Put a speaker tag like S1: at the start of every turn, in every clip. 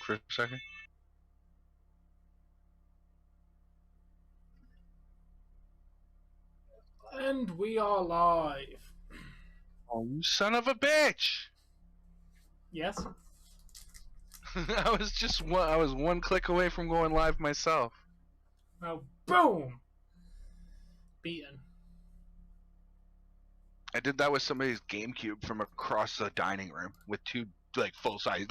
S1: for a second?
S2: And we are live.
S1: Oh, you son of a bitch!
S2: Yes?
S1: I was one click away from going live myself.
S2: Oh, boom! Beaten.
S1: I did that with somebody's GameCube from across the dining room with two full size,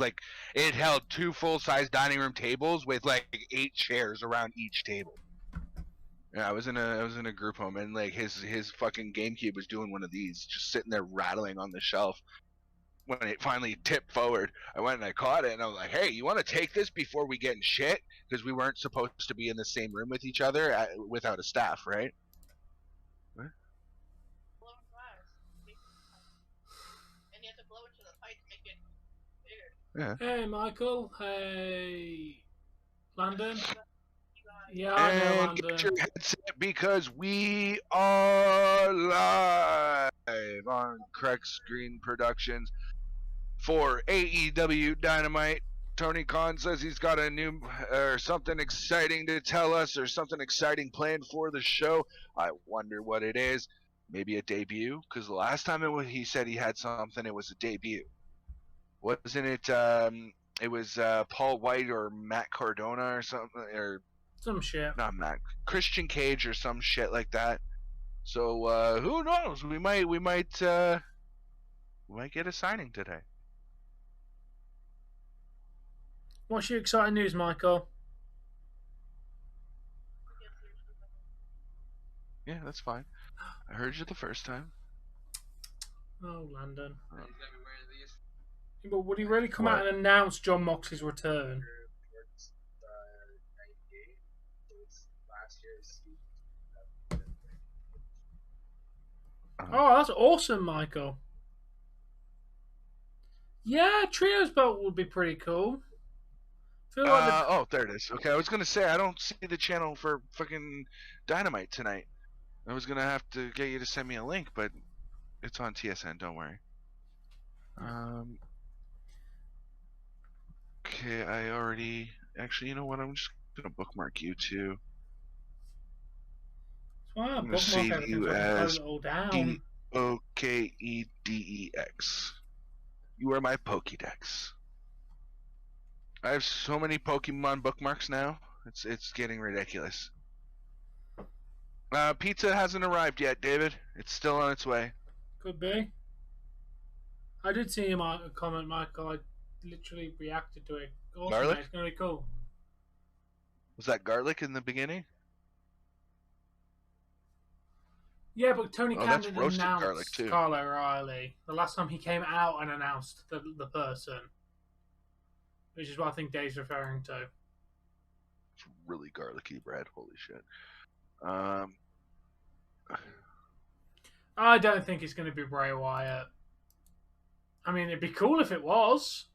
S1: it held two full size dining room tables with 8 chairs around each table. Yeah, I was in a group home and his fucking GameCube was doing one of these, just sitting there rattling on the shelf. When it finally tipped forward, I went and I caught it and I was like, "Hey, you want to take this before we get in shit?" Because we weren't supposed to be in the same room with each other without a staff, right? What?
S3: And you have to blow it to the pipe to make it bigger.
S1: Yeah.
S2: Hey, Michael. Hey, Landon. Yeah,
S1: And
S2: I know, Landon.
S1: get your headset because we are live on Correct Screen Productions for AEW Dynamite. Tony Khan says he's got a new or something exciting to tell us, or something exciting planned for the show. I wonder what it is. Maybe a debut, because the last time he said he had something, it was a debut. Wasn't it? It was Paul White or Matt Cardona or something, or
S2: Some shit.
S1: not Matt, Christian Cage or some shit like that. So who knows? We might get a signing today.
S2: What's your exciting news, Michael?
S1: Yeah, that's fine. I heard you the first time.
S2: Oh, Landon.
S1: Oh.
S2: But would he really come out and announce John Moxley's return? Oh, that's awesome, Michael. Yeah, Trios belt would be pretty cool. Feel like
S1: Oh, there it is. Okay, I was gonna say I don't see the channel for fucking Dynamite tonight. I was gonna have to get you to send me a link, but it's on TSN. Don't worry. Okay, I already. Actually, you know what? I'm just gonna bookmark you too.
S2: wow,
S1: I'm gonna save you as
S2: down.
S1: Pokedex. You are my Pokédex. I have so many Pokemon bookmarks now. It's getting ridiculous. Pizza hasn't arrived yet, David. It's still on its way.
S2: Could be. I did see him comment, Michael. I literally reacted to it. Awesome,
S1: Garlic?
S2: mate. It's gonna be cool.
S1: Was that garlic in the beginning?
S2: Yeah, but Tony Khan
S1: that's
S2: didn't
S1: roasted
S2: announce
S1: garlic, too.
S2: Kyle O'Reilly. The last time he came out and announced the person. Which is what I think Dave's referring to.
S1: It's really garlicky bread. Holy shit.
S2: I don't think it's going to be Bray Wyatt. I mean, it'd be cool if it was.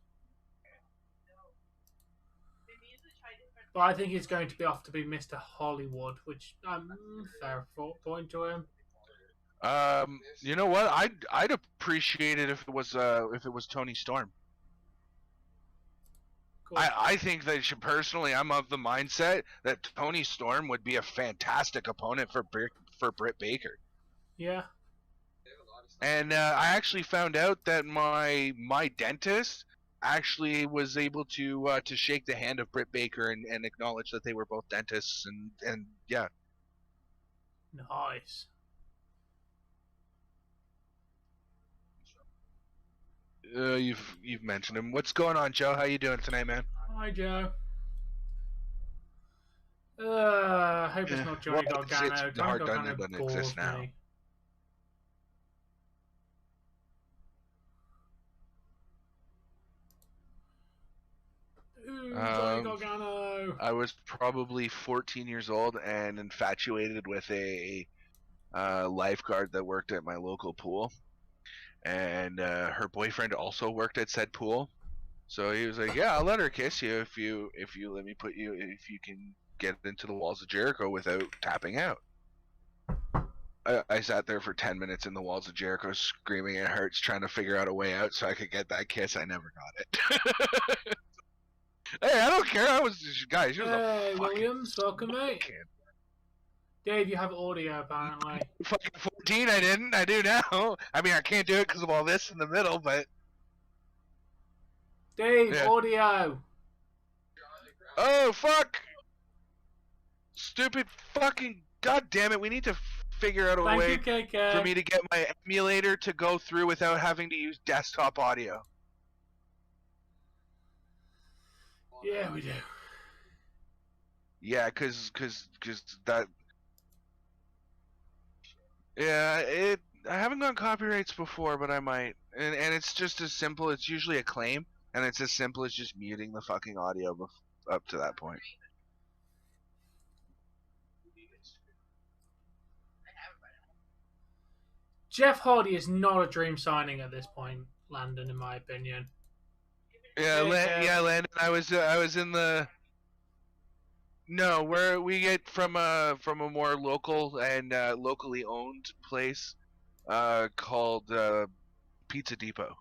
S2: But I think it's going to be off to be Mr. Hollywood, which fair point to him.
S1: You know what? I'd appreciate it if it was Tony Storm.
S2: Cool.
S1: I think that personally, I'm of the mindset that Tony Storm would be a fantastic opponent for Britt Baker.
S2: Yeah.
S1: And I actually found out that my dentist actually was able to shake the hand of Britt Baker and acknowledge that they were both dentists, and yeah.
S2: Nice.
S1: You've mentioned him. What's going on, Joe? How you doing tonight, man?
S2: Hi, Joe. I hope it's not Johnny Gargano.
S1: It's
S2: Johnny
S1: hard
S2: Gargano
S1: doesn't
S2: bores
S1: exist now.
S2: me. Ooh, Johnny Gargano.
S1: I was probably 14 years old and infatuated with a lifeguard that worked at my local pool, and her boyfriend also worked at said pool. So he was like, "Yeah, I'll let her kiss you if you let me put you, if you can get into the walls of Jericho without tapping out." I sat there for 10 minutes in the walls of Jericho, screaming at Hurts, trying to figure out a way out so I could get that kiss. I never got it. Hey, I don't care. I was guys. She was
S2: Hey,
S1: a fucking
S2: Williams, welcome, mate.
S1: kid.
S2: Dave, you have audio, apparently.
S1: Fucking 14. I didn't. I do now. I mean, I can't do it because of all this in the middle, but
S2: Dave,
S1: Yeah.
S2: audio.
S1: oh fuck! Stupid fucking god damn it! We need to figure out a
S2: Thank
S1: way
S2: you, KK.
S1: for me to get my emulator to go through without having to use desktop audio.
S2: Yeah, we do.
S1: Yeah, cause that. Yeah, I haven't gone copyrights before, but I might. And it's just as simple. It's usually a claim, and it's as simple as just muting the fucking audio up to that point.
S2: Jeff Hardy is not a dream signing at this point, Landon, in my opinion.
S1: Yeah, Landon. I was in the. No, where we get from a more local and locally owned place, called Pizza Depot.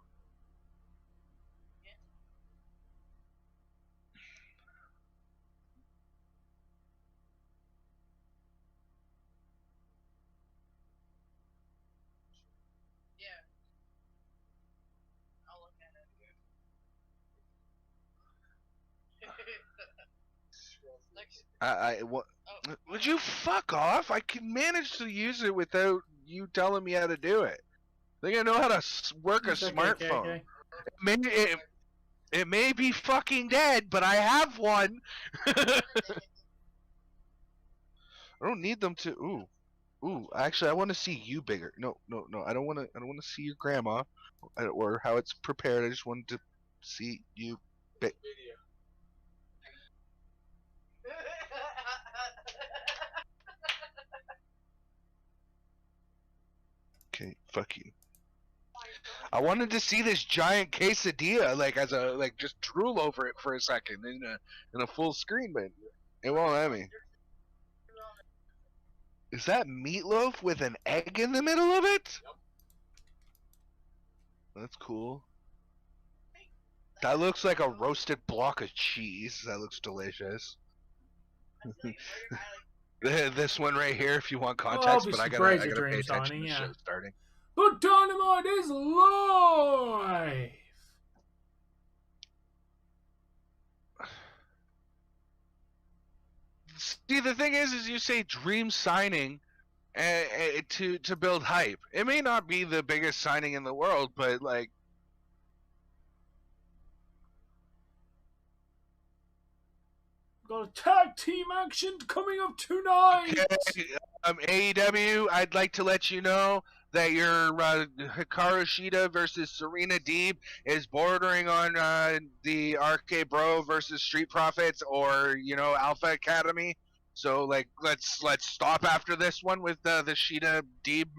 S3: Yeah. I'll look at it.
S1: Would you fuck off? I can manage to use it without you telling me how to do it. I think I know how to work a
S2: It's okay,
S1: smartphone.
S2: KK.
S1: It may be fucking dead, but I have one. I don't need them to. Ooh. Actually, I want to see you bigger. No. I don't want to see your grandma, or how it's prepared. I just wanted to see you big. Okay, fuck you. I wanted to see this giant quesadilla, just drool over it for a second in a full screen, but it won't let me. Is that meatloaf with an egg in the middle of it? That's cool. That looks like a roasted block of cheese. That looks delicious. This one right here, if you want context, but I gotta pay attention
S2: signing,
S1: to the
S2: yeah.
S1: show starting.
S2: But Dynamite is live!
S1: See, the thing is you say dream signing to build hype. It may not be the biggest signing in the world, but like.
S2: Got a tag team action coming up tonight!
S1: Okay, AEW, I'd like to let you know that your Hikaru Shida versus Serena Deeb is bordering on the RK Bro versus Street Profits or Alpha Academy. So let's stop after this one with the Shida Deeb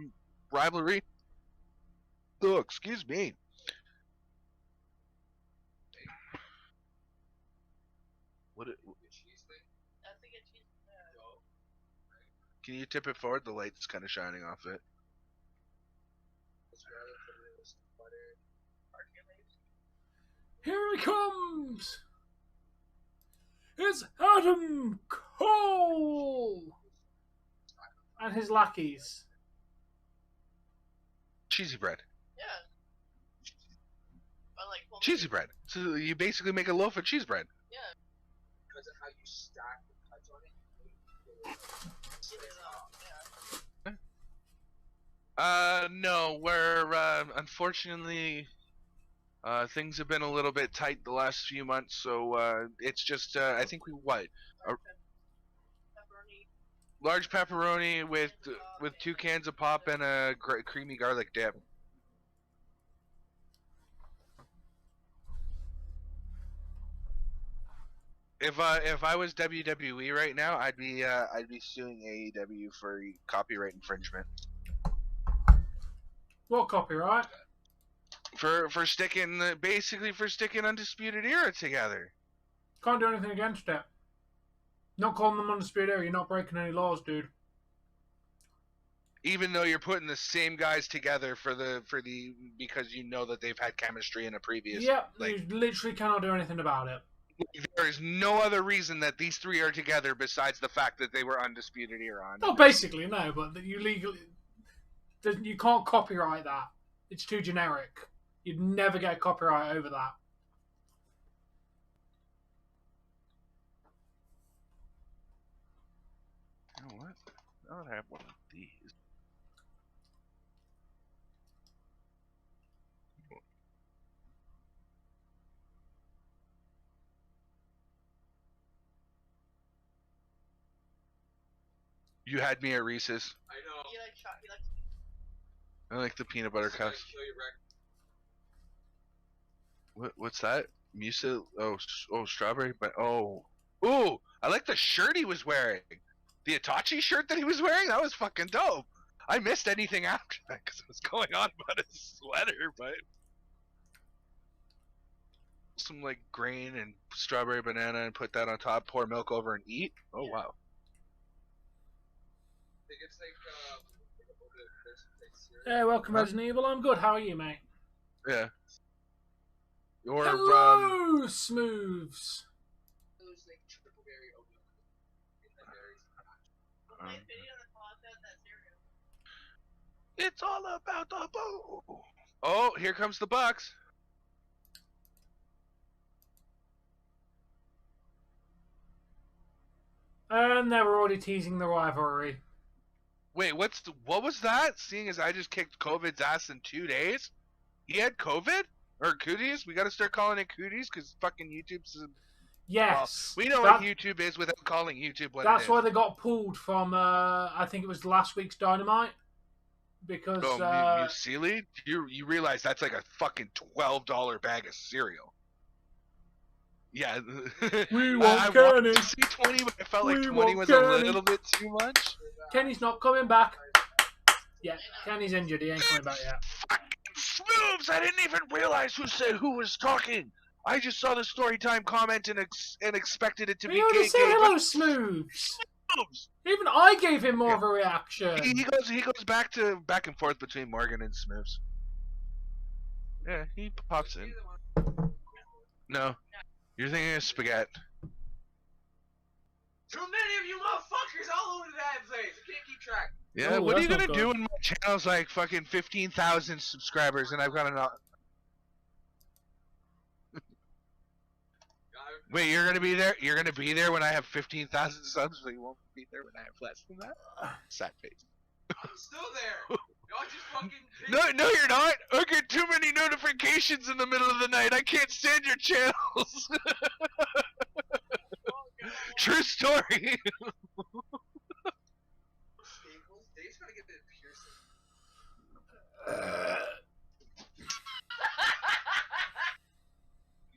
S1: rivalry. Oh, excuse me. What? Can you tip it forward? The light's kind of shining off it.
S2: Here he comes! It's Adam Cole! And his lackeys.
S1: Cheesy bread.
S3: Yeah. But like, well,
S1: Cheesy bread. So you basically make a loaf of cheese bread.
S3: yeah.
S4: Because of how you stack the cuts on it.
S1: No, we're unfortunately things have been a little bit tight the last few months, so it's just I think
S3: Pepperoni.
S1: large pepperoni with 2 cans of pop and a creamy garlic dip. If I was WWE right now, I'd be suing AEW for copyright infringement.
S2: What copyright?
S1: For sticking Undisputed Era together.
S2: Can't do anything against it. Not calling them Undisputed Era, you're not breaking any laws, dude.
S1: Even though you're putting the same guys together because you know that they've had chemistry in a previous.
S2: Yep, you literally cannot do anything about it.
S1: There is no other reason that these three are together besides the fact that they were Undisputed Era.
S2: No, basically no, but you can't copyright that. It's too generic. You'd never get copyright over that.
S1: You know what? I don't have one of these. You had me at Reese's.
S4: I know.
S3: He likes
S1: I like the peanut butter
S4: Somebody
S1: cups.
S4: kill your rec-
S1: What's that? Musa? Oh, strawberry. But ooh! I like the shirt he was wearing. The Itachi shirt that he was wearing. That was fucking dope. I missed anything after that because it was going on about his sweater, but some like grain and strawberry banana and put that on top. Pour milk over and eat. Oh
S3: Yeah.
S1: wow.
S4: I think it's like
S2: Yeah, welcome Resident Evil. I'm good. How are you, mate?
S1: Yeah. Or
S2: Hello, Smooths.
S4: those like triple berry oat milk. In the berries.
S3: nice video on the content that cereal.
S1: it's all about the boo. Oh, here comes the Bucks.
S2: And they're already teasing the rivalry.
S1: Wait, what was that? Seeing as I just kicked COVID's ass in 2 days? He had COVID? Or cooties? We gotta start calling it cooties because fucking YouTube's...
S2: Yes.
S1: we know what YouTube is without calling YouTube what it
S2: That's
S1: is.
S2: why they got pulled from, I think it was last week's Dynamite. Because,
S1: Muesli? You realize that's like a fucking $12 bag of cereal. Yeah.
S2: We
S1: I
S2: want
S1: wanted
S2: Kenny.
S1: to see 20, but I felt like
S2: We
S1: 20
S2: want
S1: was
S2: Kenny.
S1: a little bit too much.
S2: Kenny's not coming back. Yeah, Kenny's injured. He ain't coming back yet.
S1: Fucking Smooths! I didn't even realize who was talking. I just saw the story time comment and expected it to
S2: We
S1: be
S2: already
S1: gay.
S2: said hello, Smooths.
S1: Smooths!
S2: Even I gave him more of a reaction.
S1: He goes back and forth between Morgan and Smooths. Yeah, he pops in. No, you're thinking of spaghetti.
S4: Too many of you motherfuckers all over the damn place. I can't keep track.
S1: Yeah,
S2: Ooh,
S1: what are you
S2: that's
S1: gonna
S2: not
S1: do
S2: good.
S1: when my channel's like fucking 15,000 subscribers and I've got an? Wait, you're gonna be there? You're gonna be there when I have 15,000 subs, but you won't be there when I have less than that? Sad face.
S4: I'm still there. Y'all just fucking.
S1: No, you're not. I get too many notifications in the middle of the night. I can't stand your channels. True story.
S4: Dave's gotta get a piercing.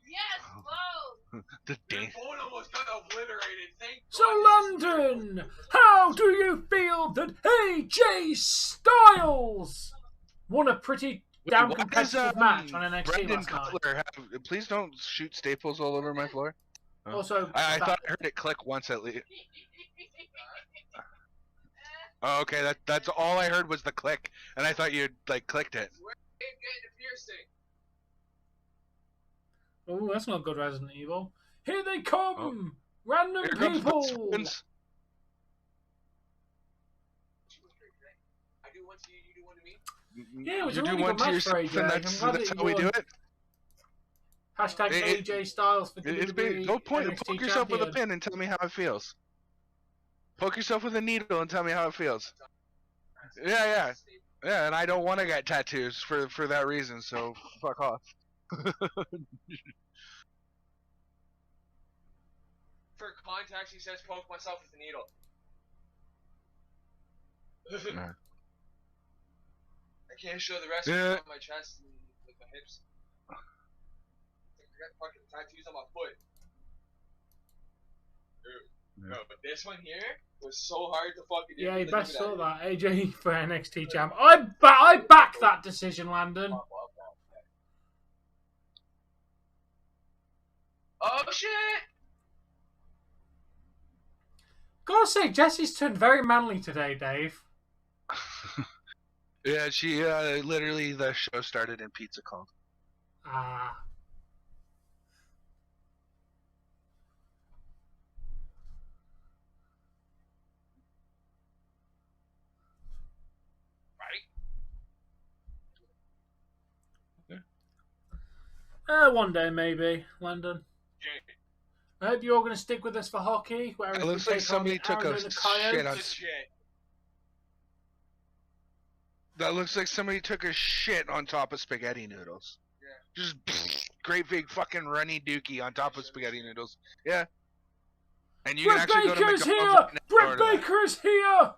S3: Yes, whoa!
S1: The
S4: Your
S1: dang.
S4: phone almost got obliterated. Thank
S2: So,
S4: God.
S2: London, how do you feel that AJ Styles won a pretty damn
S1: Why does,
S2: competitive match on NXT
S1: Brendan
S2: last night?
S1: Cutler have, please don't shoot staples all over my floor. Oh.
S2: Also,
S1: I thought I heard it click once at least. Oh, okay, that's all I heard was the click, and I thought you'd like clicked it.
S4: Where Dave getting a piercing?
S2: oh, that's not good, Resident Evil. Here they come, random
S1: Here comes
S2: people.
S1: the spoons.
S4: I do one to you, you do one to me.
S2: Yeah, it was
S1: You
S2: a
S1: do
S2: really
S1: one
S2: good
S1: to
S2: match for
S1: yourself,
S2: AJ.
S1: and
S2: I'm
S1: that's
S2: glad
S1: that's
S2: that
S1: how we do
S2: won.
S1: it.
S2: Hashtag
S1: It-
S2: AJ Styles for
S1: It's
S2: WWE
S1: go point,
S2: NXT
S1: poke yourself with a
S2: champion.
S1: pin and tell me how it feels. Poke yourself with a needle and tell me how it feels. Yeah, and I don't want to get tattoos for that reason, so fuck off.
S4: For context, he says poke myself with a needle.
S1: Yeah.
S4: I can't show the rest
S1: Yeah.
S4: of my chest and like my hips. I got fucking tattoos on my foot. Dude.
S1: Yeah.
S4: No, but this one here was so hard to fucking do.
S2: Yeah, you
S4: Like,
S2: best
S4: look
S2: saw
S4: at
S2: that. AJ for NXT champ. I back that decision, Landon.
S4: Oh shit!
S2: Gotta say, Jesse's turned very manly today, Dave.
S1: Yeah, she literally the show started in Pizza Called.
S2: Ah. One day, maybe. London.
S4: Jake.
S2: I hope you're all going to stick with us for hockey. Whereas
S1: It looks
S2: we
S1: like
S2: take on
S1: somebody
S2: the
S1: took a
S2: Arizona
S1: shit on.
S2: Coyotes.
S4: Shit.
S1: That looks like somebody took a shit on top of spaghetti noodles.
S4: Yeah.
S1: Just great big fucking runny dookie on top of spaghetti noodles. Yeah. And you can
S2: Britt
S1: actually go to
S2: Baker's
S1: McDonald's
S2: here!
S1: right next
S2: Britt
S1: door to that.
S2: Baker's here!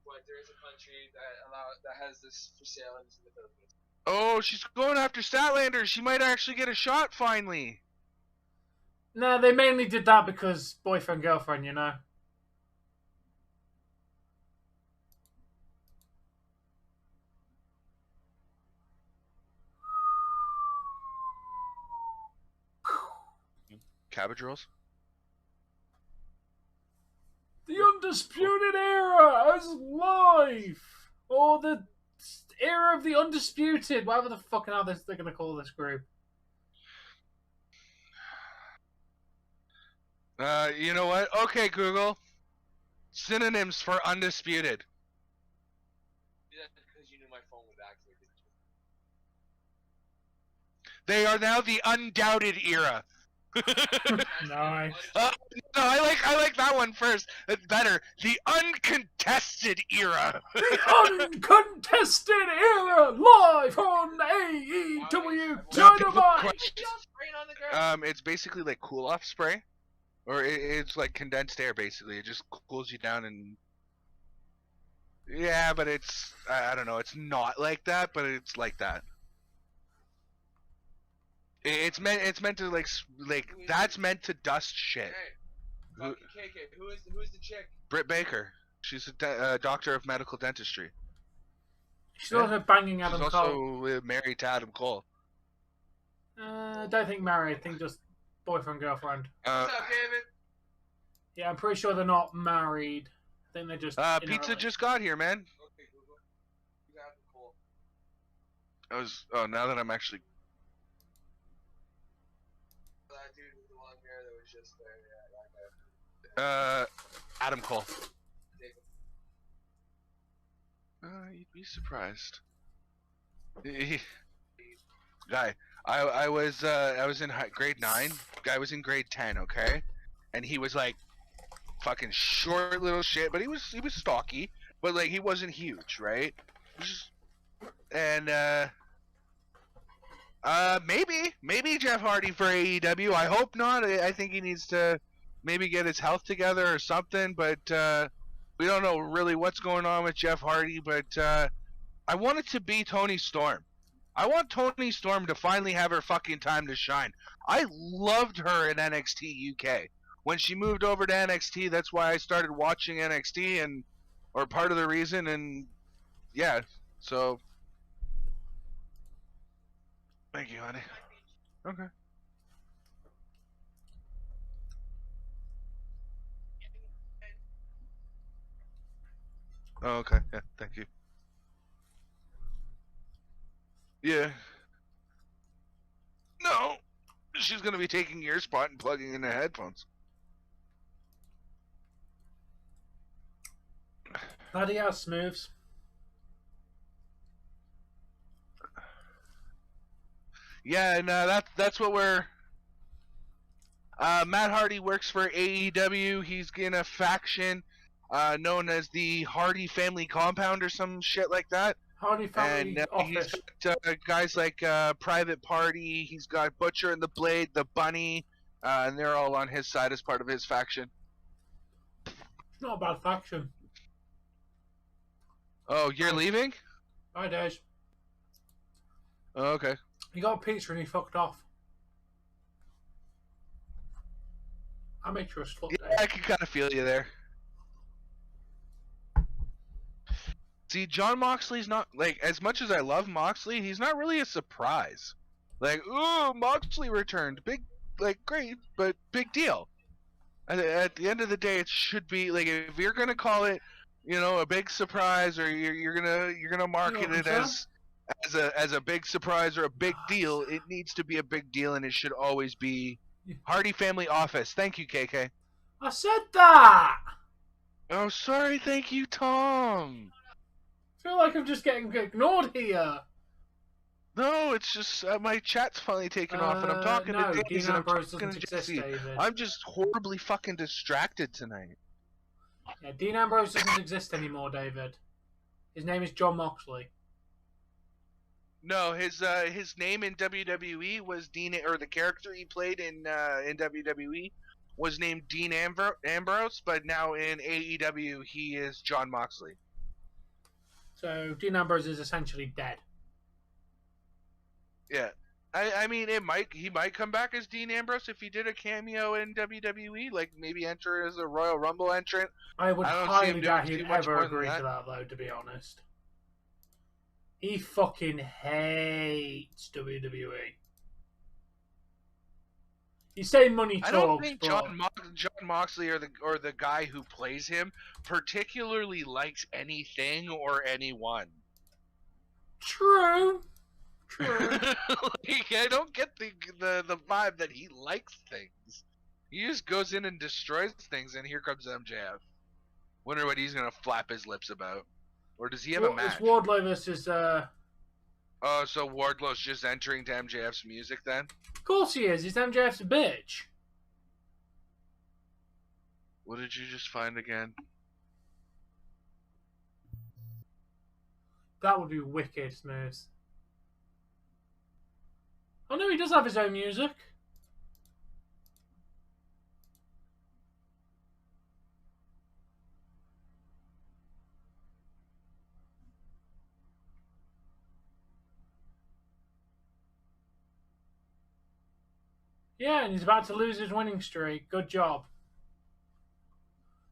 S4: But there is a country that has this for sale, and it's in the Philippines.
S1: Oh, she's going after Statlander. She might actually get a shot finally.
S2: No, they mainly did that because boyfriend, girlfriend, you know.
S1: Cabbage rolls?
S2: The Undisputed Era is live! Or the Era of the Undisputed, whatever the fucking hell they're going to call this group.
S1: You know what? Okay, Google. Synonyms for undisputed.
S4: Yeah, because you knew my phone would activate it.
S1: They are now the undoubted era.
S2: Nice.
S1: No, I like that one first. It's better. The uncontested era.
S2: The Uncontested Era live on AEW Dynamite!
S1: It's basically like cool off spray, or it's like condensed air. Basically, it just cools you down and. Yeah, but it's I don't know. It's not like that, but it's like that. It's meant to like that's meant to dust shit.
S4: Hey, fucking KK, who is the chick?
S1: Britt Baker. She's a doctor of medical dentistry.
S2: She's also banging Adam
S1: She's
S2: Cole.
S1: also married to Adam Cole.
S2: I don't think married. I think just boyfriend, girlfriend.
S4: What's up, David?
S2: Yeah, I'm pretty sure they're not married. I think they're just.
S1: Pizza just got here, man.
S4: Okay, Google. You got the call.
S1: Now that I'm actually.
S4: That dude with the long hair that was just there, yeah, that guy.
S1: Adam Cole.
S4: David.
S1: You'd be surprised. Guy, I was in grade 9. Guy was in grade 10, okay, and he was like, fucking short little shit, but he was stocky, but like he wasn't huge, right? And maybe Jeff Hardy for AEW. I hope not. I think he needs to maybe get his health together or something, but we don't know really what's going on with Jeff Hardy, but I want it to be Toni Storm. I want Toni Storm to finally have her fucking time to shine. I loved her in NXT UK. When she moved over to NXT, that's why I started watching NXT, or part of the reason, and yeah, so thank you, honey. Okay. Oh, okay. Yeah, thank you. Yeah. No, she's gonna be taking your spot and plugging in the headphones.
S2: Adios, Smooths.
S1: Yeah, and that's what we're. Matt Hardy works for AEW. He's in a faction known as the Hardy Family Compound or some shit like that.
S2: Hardy Family
S1: And
S2: Office.
S1: he's got guys like Private Party. He's got Butcher and the Blade, the Bunny, and they're all on his side as part of his faction.
S2: It's not a bad faction.
S1: Oh, you're leaving?
S2: Hi, Dej.
S1: Oh, okay.
S2: He got a pizza and he fucked off. I made sure it's fucked.
S1: Yeah, I can kind of feel you there. See, John Moxley's not, like, as much as I love Moxley, he's not really a surprise. Like, ooh, Moxley returned. Big, like, great, but big deal. At the end of the day, it should be, like, if you're going to call it, you know, a big surprise, or you're gonna market it as a big surprise or a big deal, it needs to be a big deal, and it should always be Hardy Family Office. Thank you, KK.
S2: I said that!
S1: Oh, sorry. Thank you, Tom.
S2: I feel like I'm just getting ignored here.
S1: No, it's just my chat's finally taking off, and I'm talking
S2: no,
S1: to
S2: Dean
S1: Days, and I'm
S2: Ambrose
S1: talking
S2: doesn't
S1: to
S2: exist,
S1: Jesse.
S2: David.
S1: I'm just horribly fucking distracted tonight.
S2: Yeah, Dean Ambrose doesn't exist anymore, David. His name is John Moxley.
S1: No, his name in WWE was Dean, or the character he played in WWE was named Dean Ambrose, but now in AEW he is John Moxley.
S2: So Dean Ambrose is essentially dead.
S1: Yeah. I mean, he might come back as Dean Ambrose if he did a cameo in WWE, like maybe enter as a Royal Rumble entrant.
S2: I would
S1: I don't see
S2: highly
S1: him
S2: doubt
S1: doing
S2: he'd
S1: too much
S2: ever
S1: more than
S2: agree
S1: that.
S2: to that, though, to be honest. He fucking hates WWE. He's saying money talks,
S1: I don't think
S2: but...
S1: John Moxley or the guy who plays him particularly likes anything or anyone.
S2: True.
S1: Like, I don't get the vibe that he likes things. He just goes in and destroys things, and here comes MJF. Wonder what he's gonna flap his lips about, or does he have a match?
S2: It's Wardlow versus...
S1: Oh, so Wardlow's just entering to MJF's music then?
S2: Of course he is. He's MJF's a bitch.
S1: What did you just find again?
S2: That would be wicked smooth. Oh no, he does have his own music. Yeah, and he's about to lose his winning streak. Good job.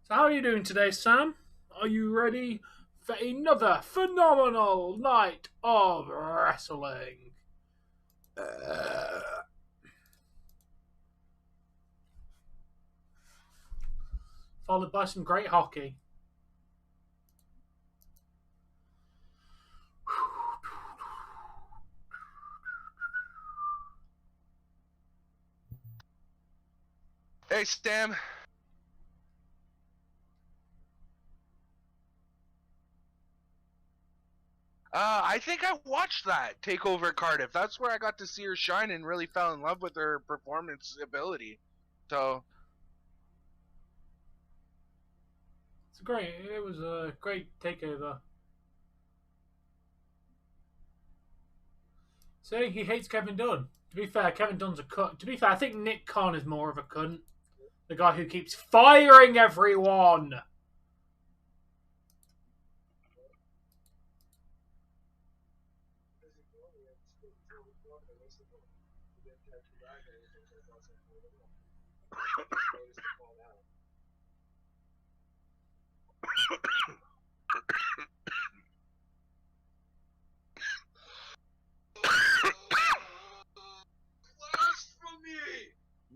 S2: So how are you doing today, Sam? Are you ready for another phenomenal night of wrestling? Followed by some great hockey.
S1: Hey, Stam. I think I watched that Takeover at Cardiff. That's where I got to see her shine and really fell in love with her performance ability. So
S2: It was a great takeover. See, he hates Kevin Dunn. To be fair, Kevin Dunn's a cunt. To be fair, I think Nick Khan is more of a cunt. The guy who keeps firing everyone.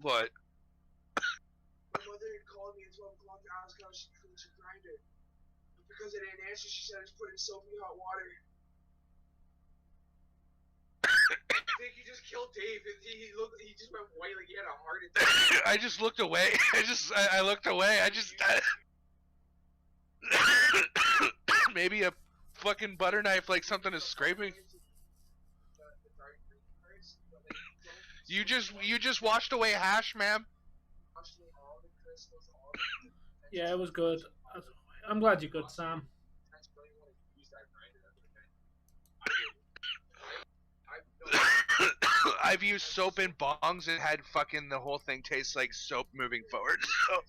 S1: what?
S4: My mother called me at 12 o'clock to ask how she cleans her grinder. But because I didn't answer, she said it's put in soapy hot water. I think he just killed Dave. He just went white like he had a heart attack.
S1: I just looked away. I looked away. Maybe a fucking butter knife, like something is scraping. You just washed away hash, ma'am.
S2: Yeah, it was good. I'm glad you're good, Sam.
S1: I've used soap in bongs and had fucking the whole thing taste like soap moving forward. So.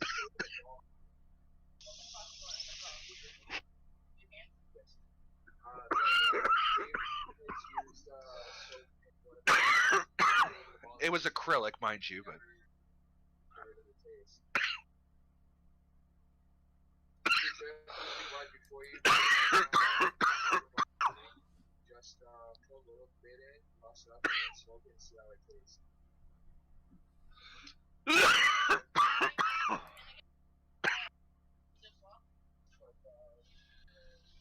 S1: It was acrylic, mind you, but.
S4: Just put a little bit in, toss it up, and then smoke it and see how it tastes.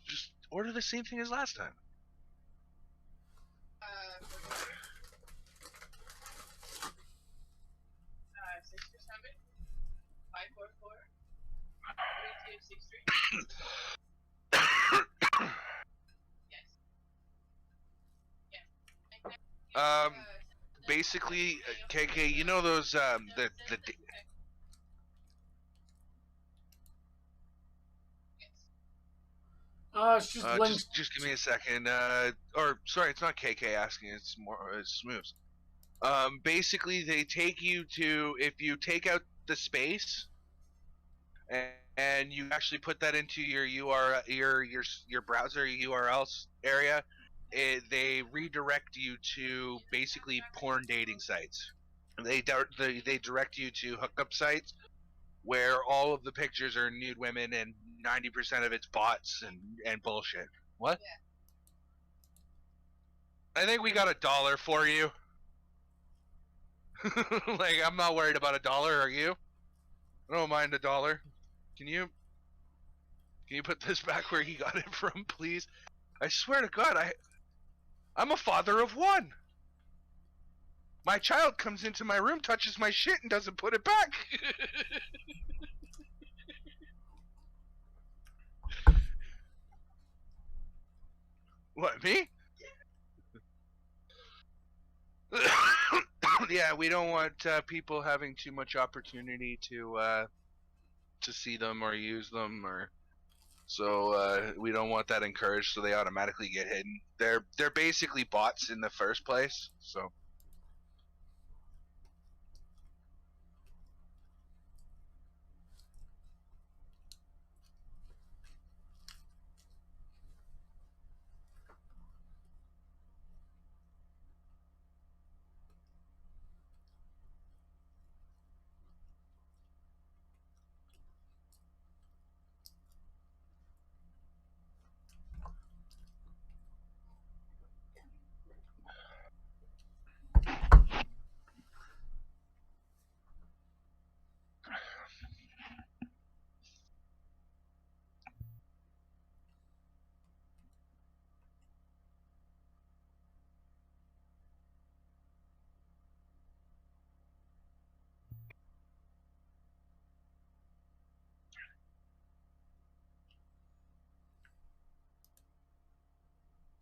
S1: Just order the same thing as last time.
S3: 647 544 3263. Yes. Yeah. Okay.
S1: Basically, KK, you know those the
S2: It's just links.
S1: just give me a second. Or sorry, it's not KK asking. It's Smooths. Basically, they take you to if you take out the space, and you actually put that into your URL, your browser URL area, they redirect you to basically porn dating sites. They direct you to hookup sites where all of the pictures are nude women and 90% of it's bots and bullshit. What? Yeah. I think we got $1 for you. Like, I'm not worried about $1, are you? I don't mind $1. Can you put this back where he got it from, please? I swear to God, I'm a father of one. My child comes into my room, touches my shit, and doesn't put it back. What, me? Yeah, we don't want people having too much opportunity to see them or use them, or so we don't want that encouraged. So they automatically get hidden. They're basically bots in the first place. So.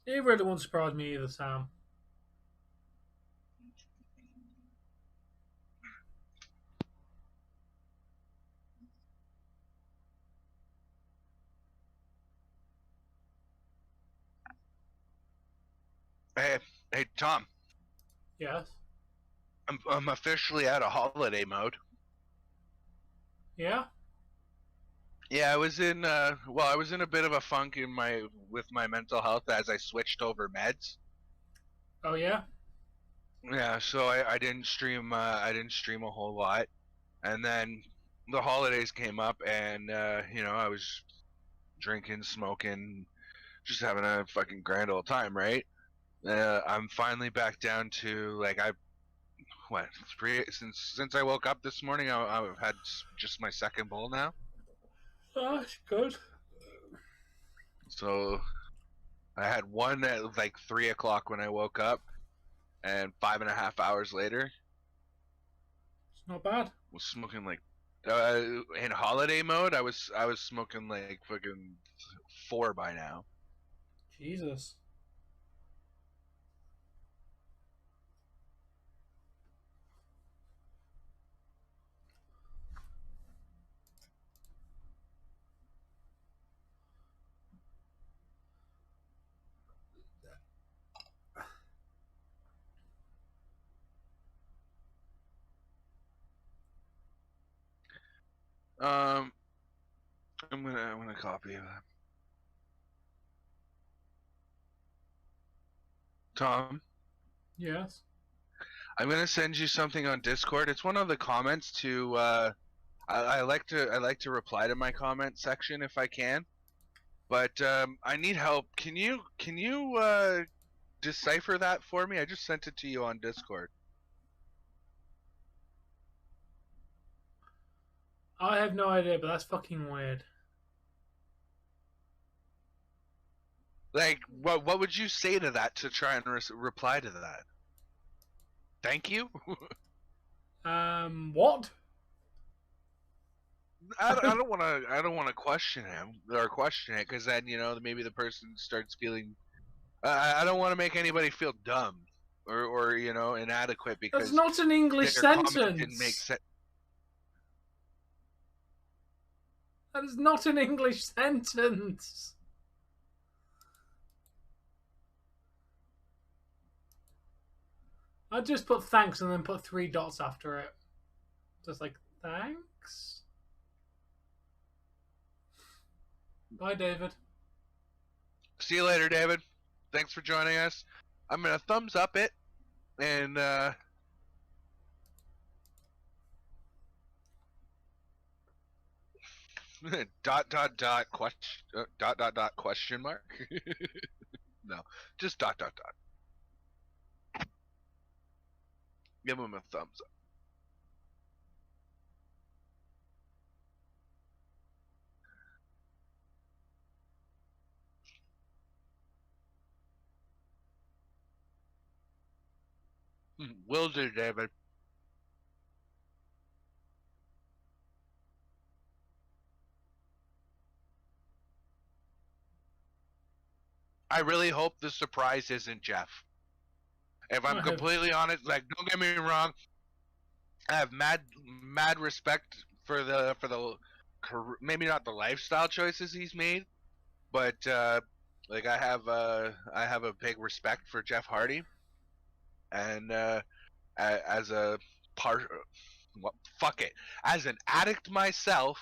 S2: It really won't surprise me either, Sam.
S1: Hey, Tom.
S2: Yes.
S1: I'm officially out of holiday mode.
S2: Yeah.
S1: Yeah, I was in a bit of a funk with my mental health as I switched over meds.
S2: Oh yeah.
S1: Yeah, so I didn't stream a whole lot, and then the holidays came up, and I was drinking, smoking, just having a fucking grand old time, right? I'm finally back down to like since I woke up this morning, I've had just my second bowl now.
S2: Oh, that's good.
S1: So I had one at like 3 o'clock when I woke up, and 5.5 hours later,
S2: It's not bad.
S1: was smoking like in holiday mode. I was smoking like fucking 4 by now.
S2: Jesus.
S1: I'm gonna copy that. Tom,
S2: Yes.
S1: I'm gonna send you something on Discord. It's one of the comments to I like to reply to my comment section if I can, but I need help. Can you decipher that for me? I just sent it to you on Discord.
S2: I have no idea, but that's fucking weird.
S1: Like, what would you say to that to try and reply to that? Thank you.
S2: What?
S1: I don't want to question him or question it, because then maybe the person starts feeling. I don't want to make anybody feel dumb or inadequate because
S2: That's not an English
S1: their comment
S2: sentence.
S1: didn't make sense.
S2: That is not an English sentence. I'd just put thanks and then put 3 dots after it. Just like, thanks? Bye, David.
S1: See you later, David. Thanks for joining us. I'm gonna thumbs up it and question mark. No, just ... Give him a thumbs up. Will do, David. I really hope the surprise isn't Jeff. If I'm completely honest, like, don't get me wrong, I have mad respect for the maybe not the lifestyle choices he's made, but like I have a big respect for Jeff Hardy, and as a part, fuck it, as an addict myself.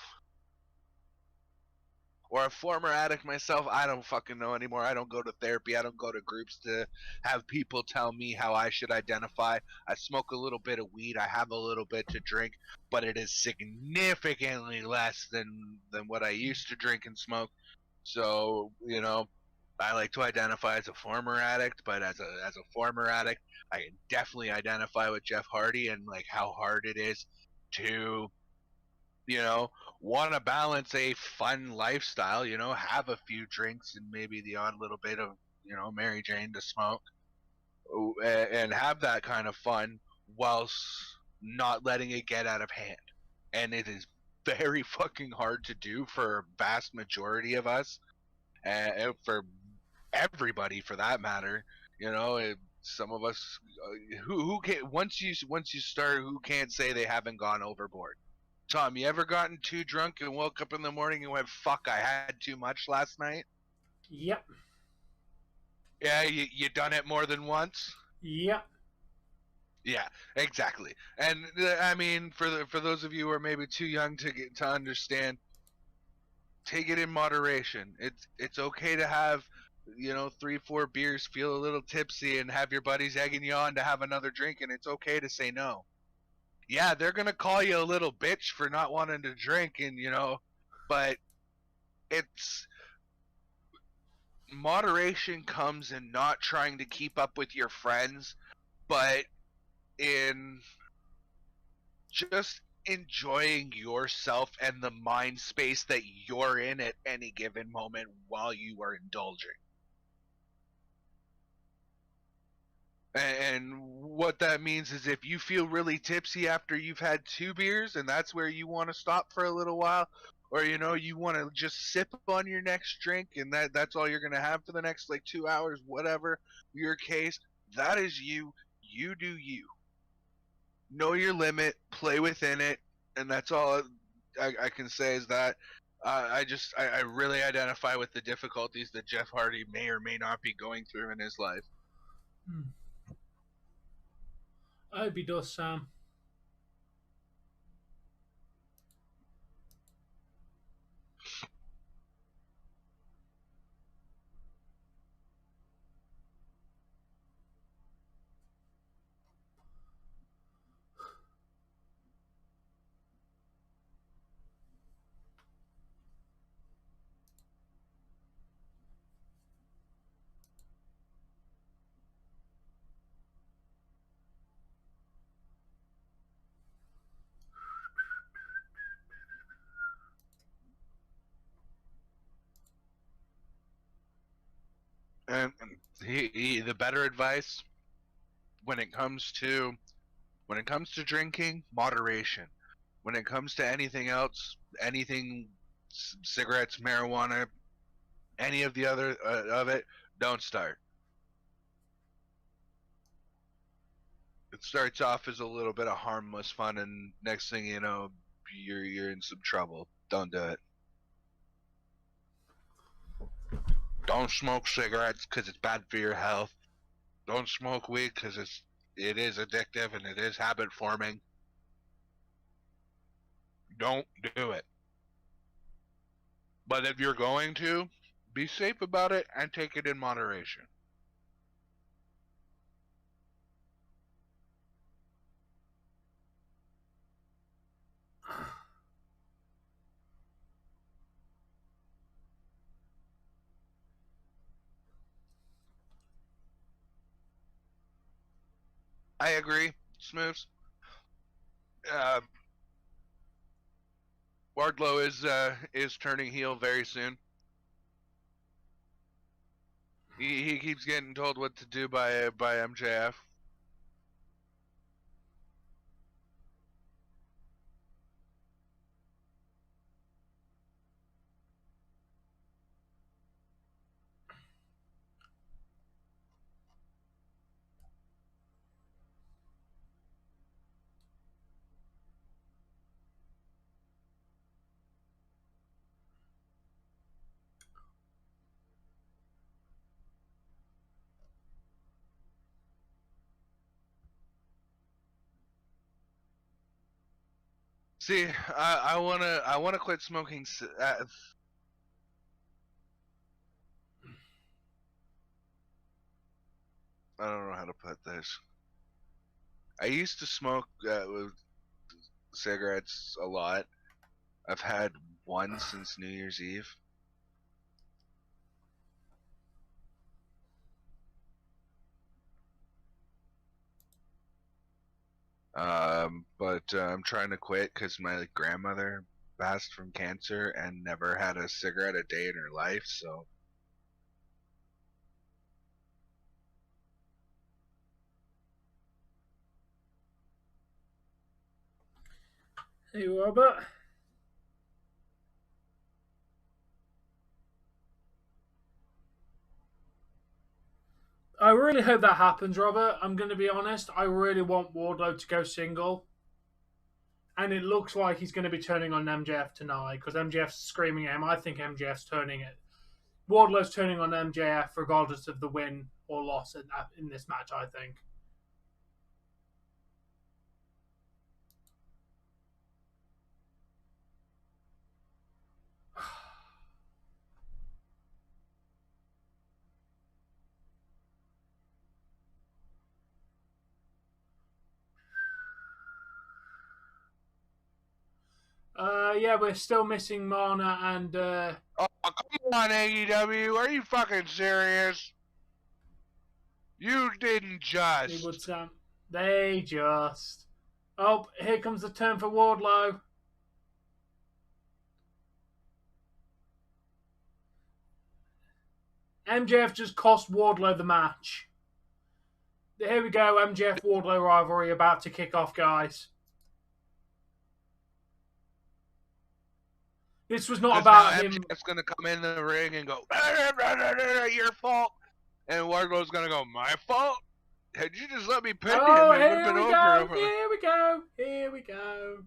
S1: Or a former addict myself, I don't fucking know anymore. I don't go to therapy. I don't go to groups to have people tell me how I should identify. I smoke a little bit of weed. I have a little bit to drink, but it is significantly less than what I used to drink and smoke. So, I like to identify as a former addict, but as a former addict, I can definitely identify with Jeff Hardy and like how hard it is to want to balance a fun lifestyle, have a few drinks and maybe the odd little bit of, Mary Jane to smoke, and have that kind of fun whilst not letting it get out of hand. And it is very fucking hard to do for a vast majority of us, and for everybody for that matter. Some of us who can once you start, who can't say they haven't gone overboard. Tom, you ever gotten too drunk and woke up in the morning and went, fuck, I had too much last night?
S2: Yep.
S1: Yeah, you done it more than once?
S2: Yep.
S1: Yeah, exactly. And I mean, for those of you who are maybe too young to understand, take it in moderation. It's okay to have 3-4 beers, feel a little tipsy, and have your buddies egging you on to have another drink, and it's okay to say no. Yeah, they're gonna call you a little bitch for not wanting to drink, and but it's moderation comes in not trying to keep up with your friends, but in just enjoying yourself and the mind space that you're in at any given moment while you are indulging. And what that means is if you feel really tipsy after you've had 2 beers and that's where you want to stop for a little while, or you want to just sip on your next drink and that's all you're going to have for the next 2 hours, whatever your case, that is you do you. Know your limit, play within it, and that's all I can say is that I really identify with the difficulties that Jeff Hardy may or may not be going through in his life.
S2: I hope he does, Sam.
S1: And the better advice when it comes to drinking, moderation. When it comes to anything else, cigarettes, marijuana, any of the other of it, don't start. It starts off as a little bit of harmless fun, and next thing you know, you're in some trouble. Don't do it. Don't smoke cigarettes because it's bad for your health. Don't smoke weed because it is addictive and it is habit forming. Don't do it. But if you're going to, be safe about it and take it in moderation. I agree, Smooths. Wardlow is turning heel very soon. He keeps getting told what to do by MJF. See, I wanna quit smoking. I don't know how to put this. I used to smoke cigarettes a lot. I've had one since New Year's Eve. But I'm trying to quit because my grandmother passed from cancer and never had a cigarette a day in her life, so.
S2: Hey, Robert. I really hope that happens, Robert. I'm going to be honest. I really want Wardlow to go single. And it looks like he's going to be turning on MJF tonight because MJF's screaming at him. I think MJF's turning it. Wardlow's turning on MJF regardless of the win or loss in this match, I think. Yeah, we're still missing Mana and...
S1: Oh, come on, AEW. Are you fucking serious? You didn't just.
S2: They just... Oh, here comes the turn for Wardlow. MJF just cost Wardlow the match. Here we go, MJF Wardlow rivalry about to kick off, guys. This was not about him.
S1: MJF's gonna come in the ring and go, your fault. And Wardlow's gonna go, my fault? Had you just let me pin him, it would have been over.
S2: Here we go. Here we go.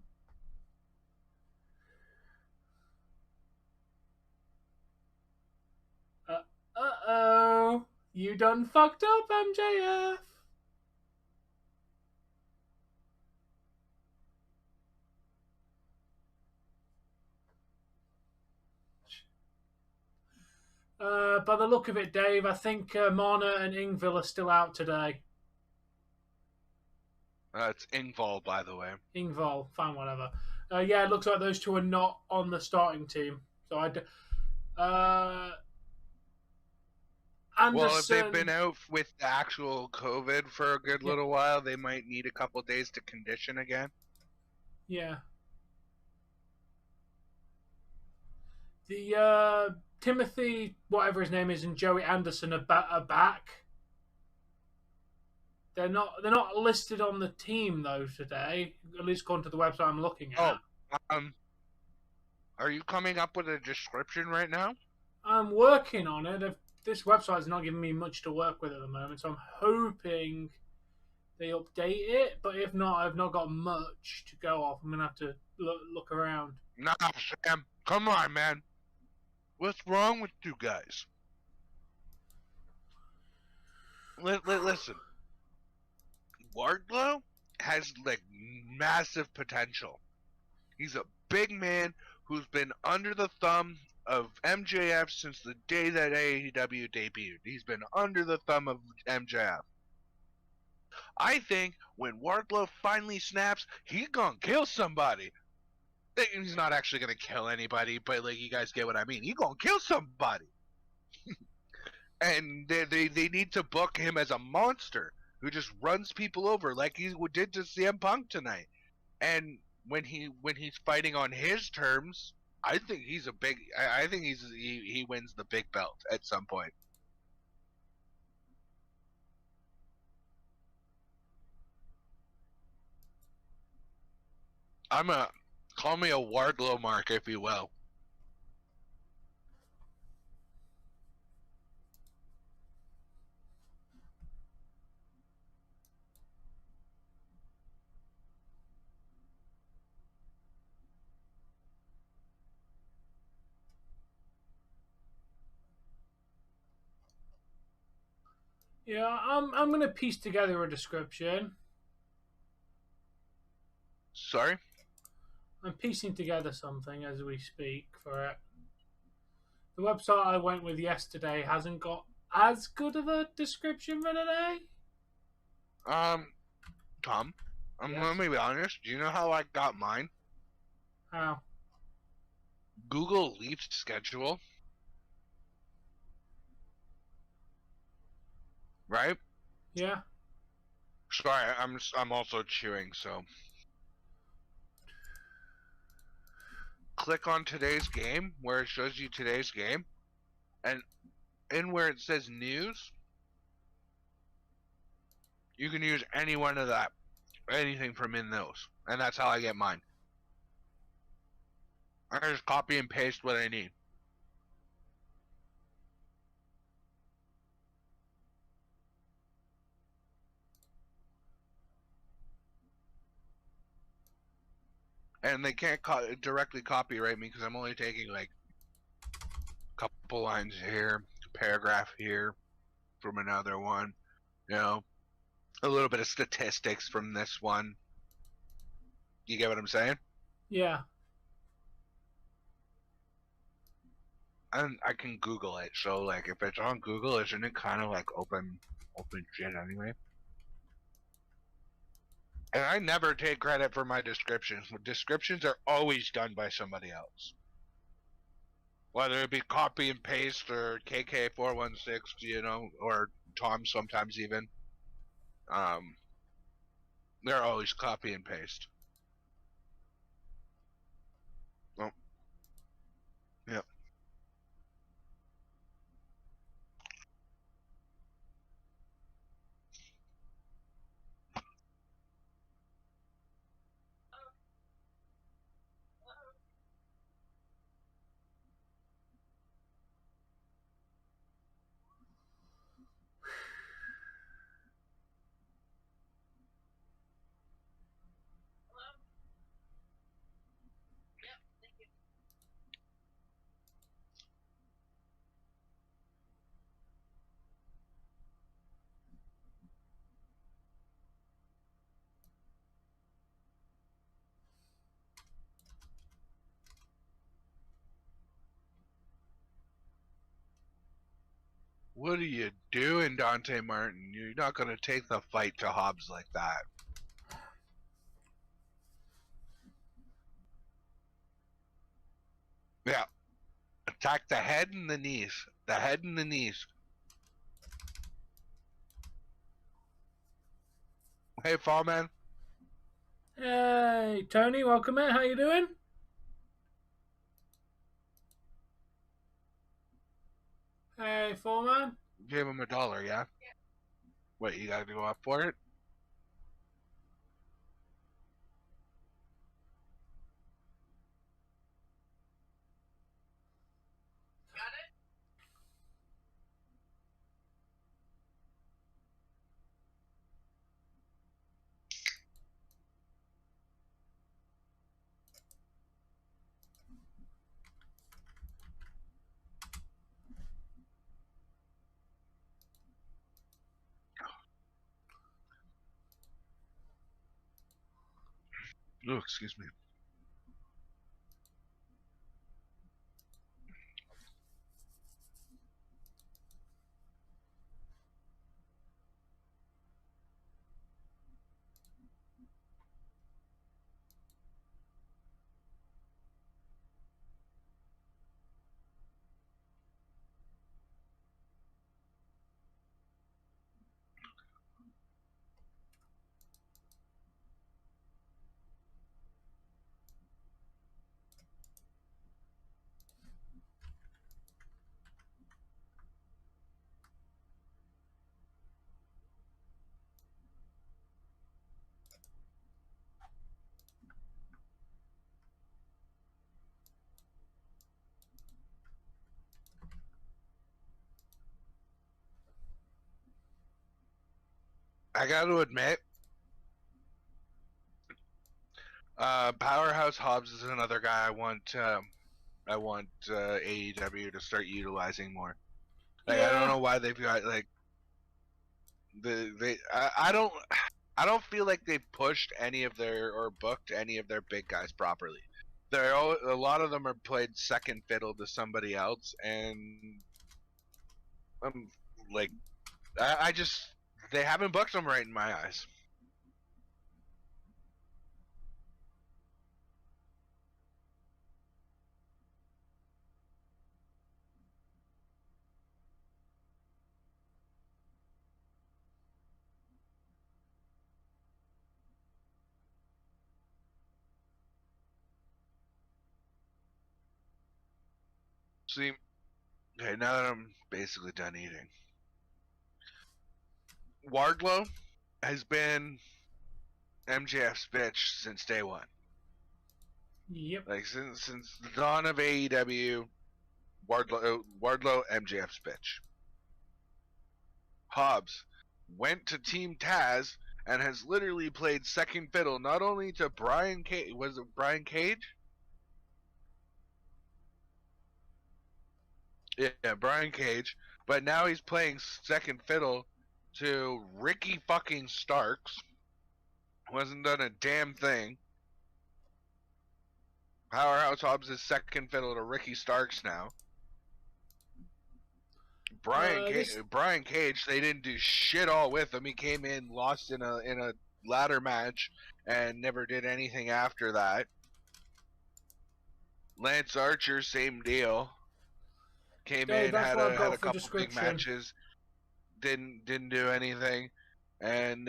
S2: Uh-oh. You done fucked up, MJF. By the look of it, Dave, I think Mana and Ingville are still out today.
S1: It's Ingval, by the way.
S2: Ingval, fine, whatever. Yeah, it looks like those two are not on the starting team. So Anderson,
S1: well, if they've been out with the actual COVID for a good little while, they might need a couple days to condition again.
S2: Yeah. The Timothy, whatever his name is, and Joey Anderson are back. They're not listed on the team though today. At least according to the website I'm looking at.
S1: Are you coming up with a description right now?
S2: I'm working on it. This website's not giving me much to work with at the moment, so I'm hoping they update it. But if not, I've not got much to go off. I'm gonna have to look around.
S1: Nah, Sam, come on, man. What's wrong with you guys? Listen, Wardlow has like massive potential. He's a big man who's been under the thumb of MJF since the day that AEW debuted. He's been under the thumb of MJF. I think when Wardlow finally snaps, he's gonna kill somebody. He's not actually gonna kill anybody, but like you guys get what I mean. He's gonna kill somebody. And they need to book him as a monster who just runs people over like he did to CM Punk tonight. And when he's fighting on his terms, I think he's a big. I think he wins the big belt at some point. Call me a Wardlow mark, if you will.
S2: Yeah, I'm gonna piece together a description.
S1: Sorry?
S2: I'm piecing together something as we speak for it. The website I went with yesterday hasn't got as good of a description for today.
S1: Tom,
S2: Yes?
S1: let me be honest. Do you know how I got mine?
S2: How?
S1: Google Leaf schedule. Right?
S2: Yeah.
S1: Sorry, I'm also chewing, so click on today's game where it shows you today's game, and in where it says news, you can use any one of that, anything from in those, and that's how I get mine. I just copy and paste what I need. And they can't directly copyright me because I'm only taking like a couple lines here, a paragraph here from another one, you know, a little bit of statistics from this one. You get what I'm saying?
S2: Yeah.
S1: And I can Google it, so like if it's on Google, isn't it kind of like open shit anyway? And I never take credit for my descriptions. Descriptions are always done by somebody else. Whether it be copy and paste or KK416, you know, or Tom sometimes even. They're always copy and paste. Oh, yeah.
S3: Hello? Yep, thank you.
S1: What are you doing, Dante Martin? You're not going to take the fight to Hobbs like that. Yeah. Attack the head and the knees. The head and the knees. Hey, Fall Man.
S2: Hey, Tony, welcome in. How you doing? Hey, Foreman.
S1: Gave him $1, yeah? Wait, you gotta go up for it?
S3: Got it?
S1: Oh, excuse me. I got to admit, Powerhouse Hobbs is another guy I want. I want AEW to start utilizing more. Like, I don't know why they've got like I don't feel like they pushed any of their or booked any of their big guys properly. A lot of them are played second fiddle to somebody else, and I'm like, I just they haven't booked them right in my eyes. See, okay, now that I'm basically done eating, Wardlow has been MJF's bitch since day one.
S2: Yep.
S1: Like since the dawn of AEW, Wardlow MJF's bitch. Hobbs went to Team Taz and has literally played second fiddle not only to Brian Cage. Was it Brian Cage? Yeah, Brian Cage. But now he's playing second fiddle to Ricky fucking Starks. Wasn't done a damn thing. Powerhouse Hobbs is second fiddle to Ricky Starks now. Brian Cage, they didn't do shit all with him. He came in, lost in a ladder match, and never did anything after that. Lance Archer, same deal. Came in, had a couple big matches, didn't do anything, and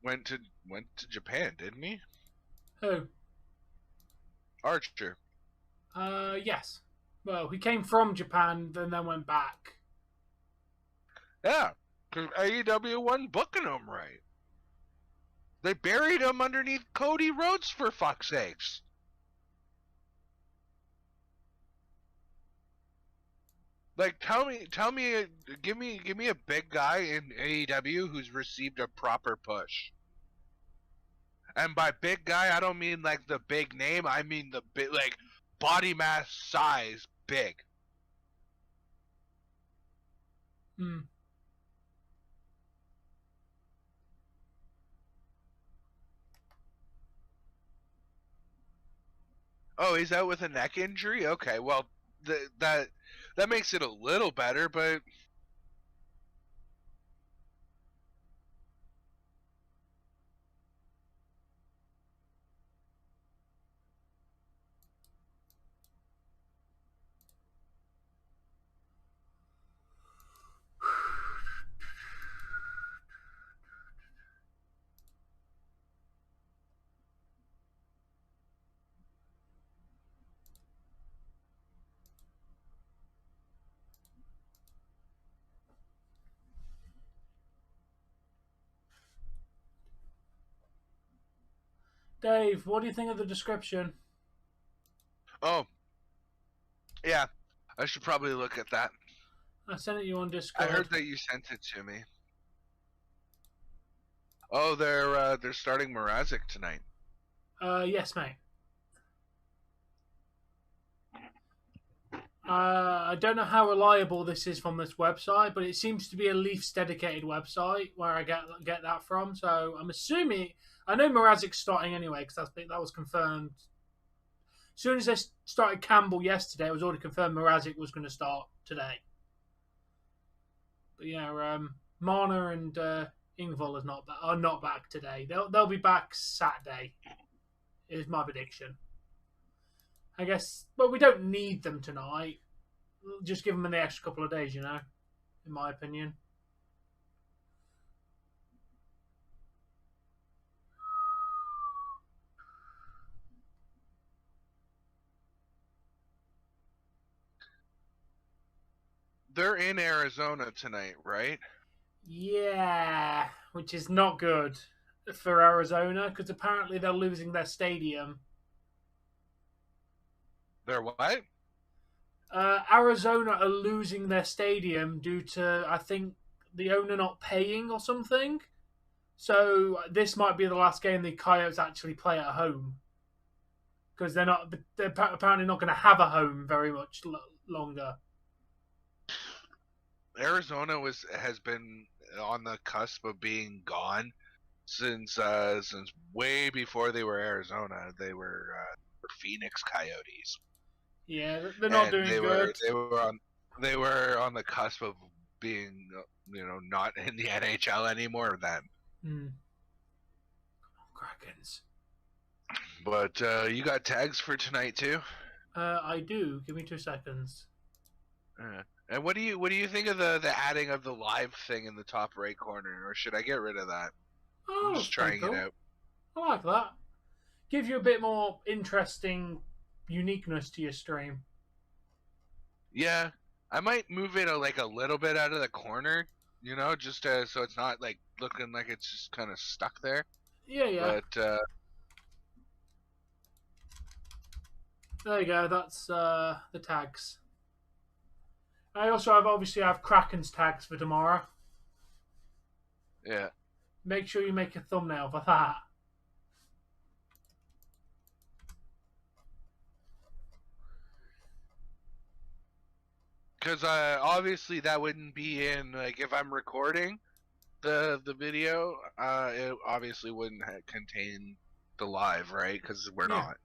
S1: went to Japan, didn't he?
S2: Who?
S1: Archer.
S2: Yes. Well, he came from Japan, then went back.
S1: Yeah, because AEW wasn't booking him right. They buried him underneath Cody Rhodes, for fuck's sakes. Like, give me a big guy in AEW who's received a proper push. And by big guy, I don't mean like the big name. I mean the big, like, body mass, size, big.
S2: Hmm.
S1: Oh, he's out with a neck injury? Okay, well, that makes it a little better, but
S2: Dave, what do you think of the description?
S1: oh, yeah, I should probably look at that.
S2: I sent it you on Discord.
S1: I heard that you sent it to me. Oh, they're starting Mrazek tonight.
S2: Yes, mate. I don't know how reliable this is from this website, but it seems to be a Leafs dedicated website where I get that from. So I'm assuming I know Mrazek's starting anyway because that was confirmed. As soon as they started Campbell yesterday, it was already confirmed Mrazek was going to start today. But yeah, Marner and Ingval are not back today. They'll be back Saturday. Is my prediction. I guess, but we don't need them tonight. Just give them the extra couple of days, in my opinion.
S1: They're in Arizona tonight, right?
S2: Yeah, which is not good for Arizona because apparently they're losing their stadium.
S1: They're what?
S2: Arizona are losing their stadium due to, I think, the owner not paying or something. So this might be the last game the Coyotes actually play at home because they're apparently not going to have a home very much longer.
S1: Arizona has been on the cusp of being gone since way before they were Arizona. They were Phoenix Coyotes.
S2: Yeah, they're not doing good.
S1: They were on the cusp of being, not in the NHL anymore then.
S2: Krakens.
S1: But you got tags for tonight too?
S2: I do. Give me 2 seconds.
S1: And what do you think of the adding of the live thing in the top right corner, or should I get rid of that?
S2: Oh,
S1: I'm just trying it out.
S2: I like that. Give you a bit more interesting uniqueness to your stream.
S1: Yeah, I might move it a little bit out of the corner, just so it's not looking like it's just kind of stuck there.
S2: Yeah.
S1: But
S2: there you go. That's the tags. I also have Kraken's tags for tomorrow.
S1: Yeah.
S2: Make sure you make a thumbnail for that.
S1: Because obviously that wouldn't be in if I'm recording the video, it obviously wouldn't contain the live, right? Because we're not.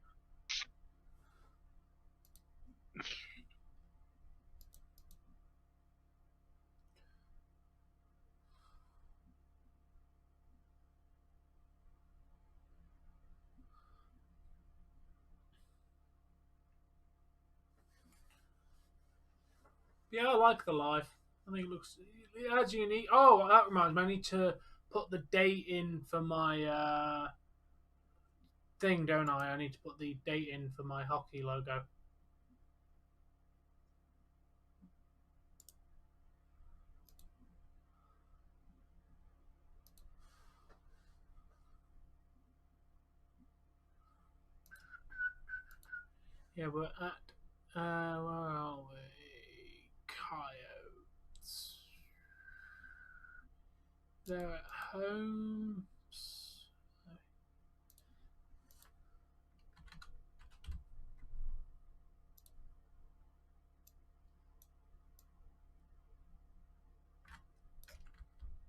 S2: Yeah, I like the live. I think it adds unique. Oh, that reminds me. I need to put the date in for my thing, don't I? I need to put the date in for my hockey logo. Yeah, we're at where are we? Coyotes. They're at home.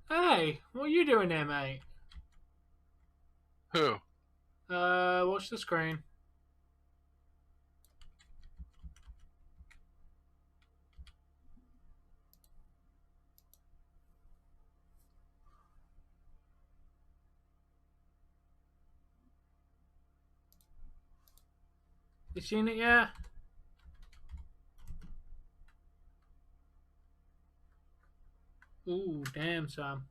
S2: Hey, what are you doing there, mate?
S1: Who?
S2: Watch the screen. You seen it yet? Ooh, damn, Sam.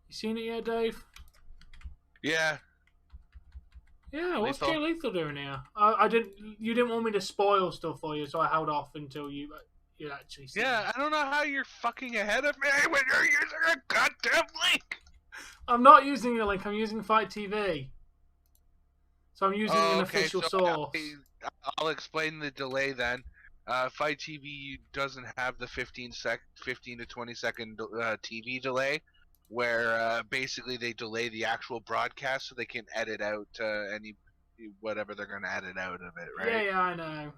S2: You seen it yet, Dave?
S1: Yeah.
S2: Yeah, what's Jay Lethal doing here? I didn't. You didn't want me to spoil stuff for you, so I held off until you actually see.
S1: Yeah,
S2: it.
S1: I don't know how you're fucking ahead of me when you're using a goddamn link.
S2: I'm not using your link. I'm using Fight TV. So I'm using an official source.
S1: I'll explain the delay then. Fight TV doesn't have the 15 to 20 second TV delay. where basically they delay the actual broadcast so they can edit out any whatever they're going to edit out of it, right?
S2: Yeah, I know.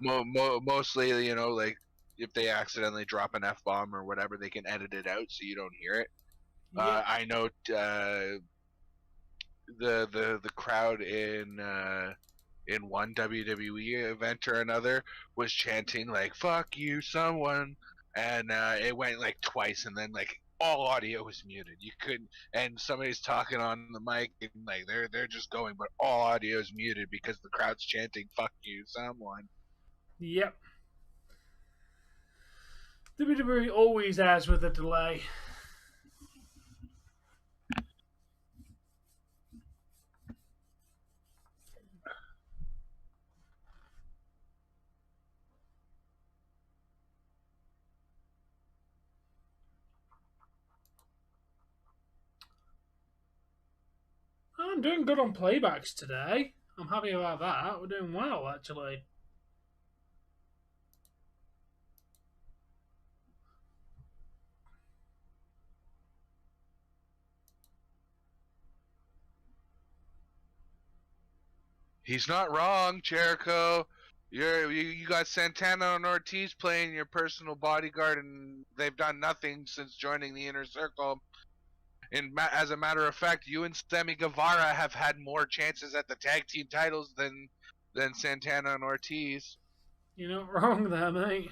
S1: Mostly, you know, like if they accidentally drop an F-bomb or whatever, they can edit it out so you don't hear it.
S2: Yeah.
S1: I know the crowd in one WWE event or another was chanting like "fuck you, someone," and it went like twice, and then like all audio was muted. You couldn't, and somebody's talking on the mic, and like they're just going, but all audio is muted because the crowd's chanting "fuck you, someone."
S2: Yep. WWE always has with a delay. I'm doing good on playbacks today. I'm happy about that. We're doing well, actually.
S1: He's not wrong, Jericho. You got Santana and Ortiz playing your personal bodyguard, and they've done nothing since joining the Inner Circle. And as a matter of fact, you and Sammy Guevara have had more chances at the tag team titles than Santana and Ortiz.
S2: You're not wrong there, mate.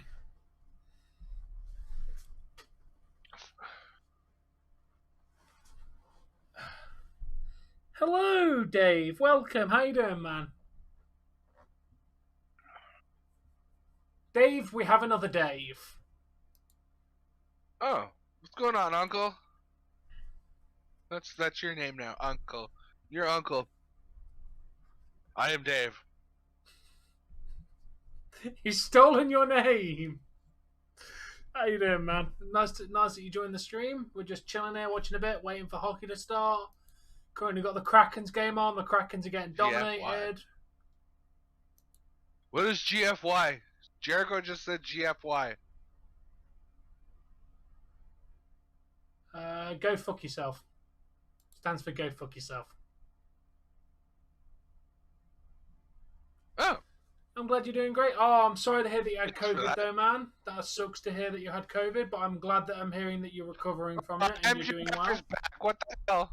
S2: Hello, Dave. Welcome. How you doing, man? Dave, we have another Dave.
S1: Oh, what's going on, Uncle? That's your name now, Uncle. Your uncle. I am Dave.
S2: He's stolen your name. How you doing, man? Nice that you joined the stream. We're just chilling here, watching a bit, waiting for hockey to start. Currently got the Krakens game on. The Krakens are getting dominated.
S1: GFY. What is GFY? Jericho just said GFY.
S2: Go fuck yourself. Stands for go fuck yourself.
S1: Oh.
S2: I'm glad you're doing great. Oh, I'm sorry to hear that you had COVID, though, man. That sucks to hear that you had COVID, but I'm glad that I'm hearing that you're recovering from it and you're doing well.
S1: Back. What the hell?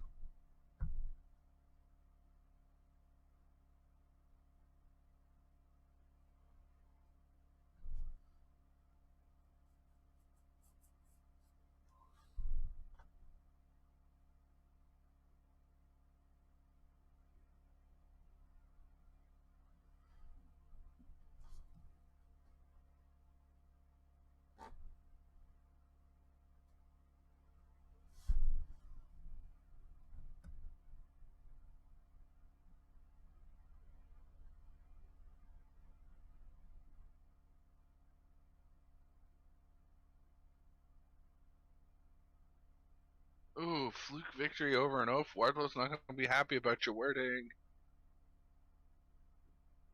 S1: Ooh, fluke victory over an oath. Wardlow's not going to be happy about your wording.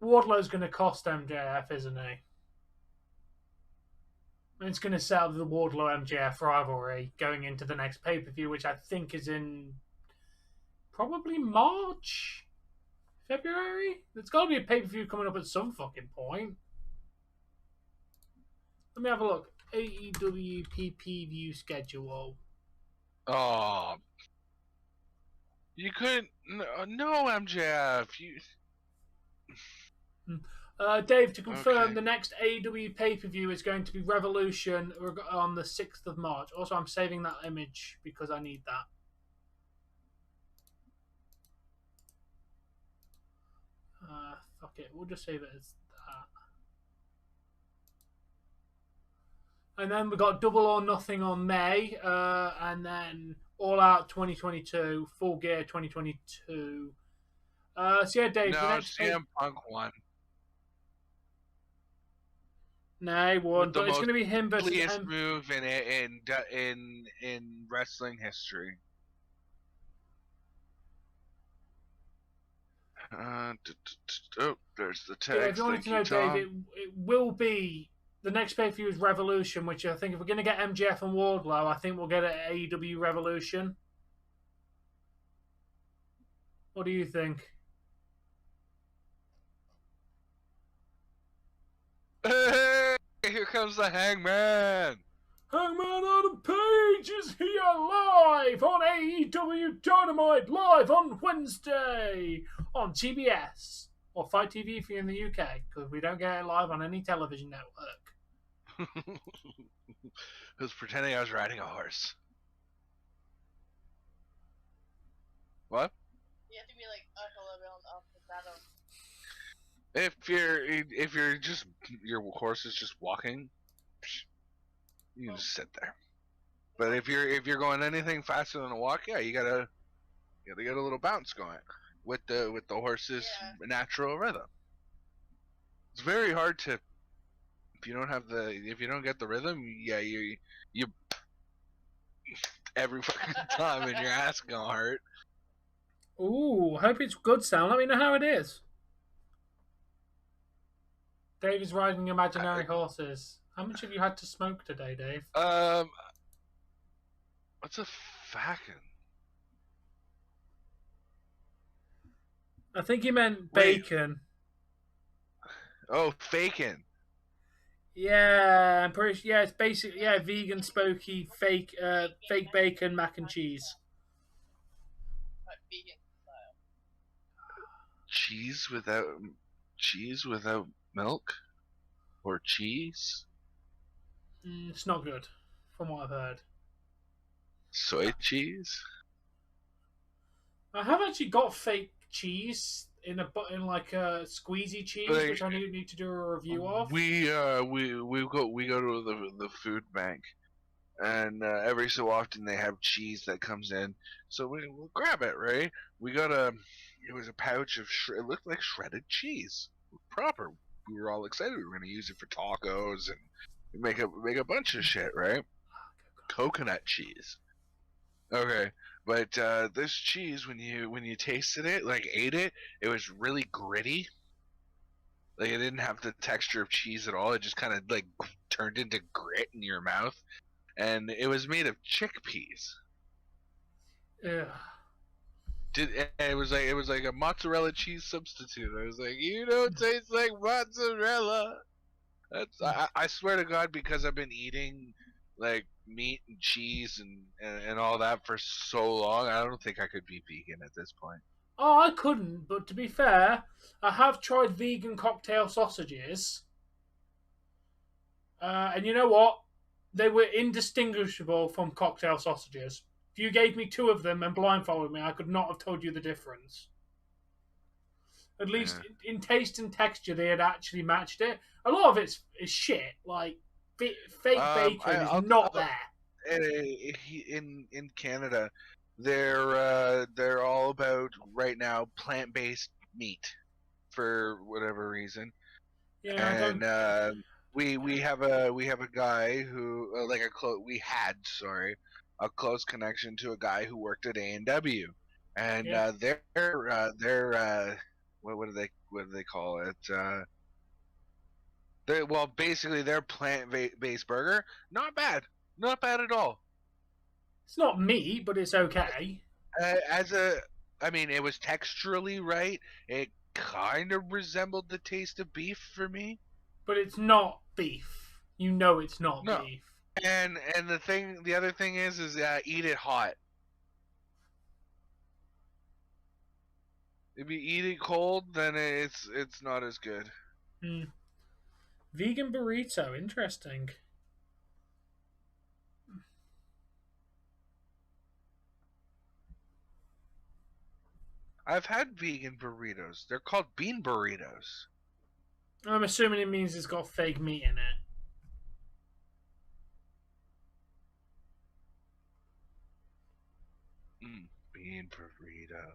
S2: Wardlow's going to cost MJF, isn't he? It's going to set up the Wardlow MJF rivalry going into the next pay-per-view, which I think is in probably March? February? There's got to be a pay-per-view coming up at some fucking point. Let me have a look. AEW pay-per-view schedule.
S1: Oh. You couldn't... No, MJF.
S2: Dave, to confirm,
S1: Okay.
S2: the next AEW pay-per-view is going to be Revolution on the 6th of March. Also, I'm saving that image because I need that. Fuck it, we'll just save it as that. And then we got Double or Nothing on May, and then All Out 2022, Full Gear 2022. So yeah, Dave.
S1: No,
S2: the next
S1: CM Punk won.
S2: No, he won, but it's going to be him versus
S1: Biggest move in wrestling history. Oh, there's the tag.
S2: Yeah, if you wanted to know, Dave, it will be the next pay-per-view is Revolution, which I think if we're going to get MJF and Wardlow, I think we'll get it at AEW Revolution. What do you think?
S1: Hey, here comes the Hangman.
S2: Hangman Adam Page is here live on AEW Dynamite, live on Wednesday on TBS. Or Fight TV if you're in the UK, because we don't get it live on any television network.
S1: Who's pretending I was riding a horse? What?
S3: You have to be like a little bit off the battle.
S1: If you're just your horse is just walking, you can just sit there. But if you're going anything faster than a walk, yeah, you gotta get a little bounce going with the horse's natural rhythm. It's very hard to if you don't get the rhythm, yeah, you every fucking time and your ass gonna hurt.
S2: Ooh, hope it's good sound. Let me know how it is. Dave is riding imaginary horses. How much have you had to smoke today, Dave?
S1: What's a fakin?
S2: I think you meant bacon.
S1: Oh, fakin.
S2: Yeah, I'm pretty sure. Yeah, it's basically vegan, smoky, fake bacon, mac and cheese.
S3: Like vegan style.
S1: Cheese without milk, or cheese?
S2: It's not good, from what I've heard.
S1: Soy cheese?
S2: I have actually got fake cheese in like a squeezy cheese, which I need to do a review of.
S1: We go to the food bank, and every so often they have cheese that comes in, so we'll grab it. Right? It was a pouch of it looked like shredded cheese, proper. We were all excited. We were going to use it for tacos and make a bunch of shit. Right? Coconut cheese. Okay. But this cheese, when you tasted it, like ate it, it was really gritty. Like it didn't have the texture of cheese at all. It just kind of like turned into grit in your mouth, and it was made of chickpeas.
S2: Yeah.
S1: It was like a mozzarella cheese substitute. I was like, you don't taste like mozzarella. I swear to God, because I've been eating like meat and cheese and all that for so long, I don't think I could be vegan at this point.
S2: Oh, I couldn't, but to be fair, I have tried vegan cocktail sausages. And you know what? They were indistinguishable from cocktail sausages. If you gave me two of them and blindfolded me, I could not have told you the difference. At least in taste and texture, they had actually matched it. A lot of it is shit. Like, fake bacon is not there.
S1: In Canada, they're all about right now plant-based meat for whatever reason.
S2: Yeah,
S1: and we have a guy who we had a close connection to a guy who worked at AEW, and they're what do they call it? Basically their plant-based burger, not bad at all.
S2: It's not meat, but it's okay.
S1: It was texturally right. It kind of resembled the taste of beef for me.
S2: But it's not beef. You know it's not beef.
S1: And the other thing is eat it hot. If you eat it cold, then it's not as good.
S2: Vegan burrito, interesting.
S1: I've had vegan burritos. They're called bean burritos.
S2: I'm assuming it means it's got fake meat in it.
S1: Bean burrito.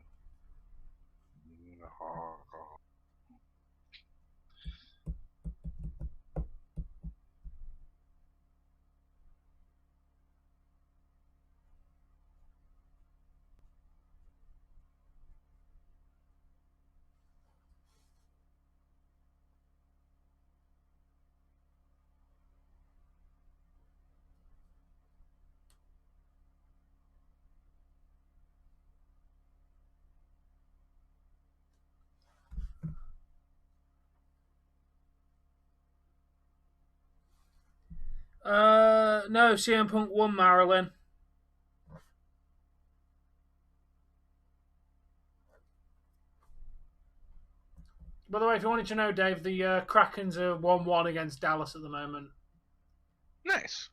S2: No, CM Punk won, Marilyn. By the way, if you wanted to know, Dave, the Krakens are 1-1 against Dallas at the moment.
S1: Nice.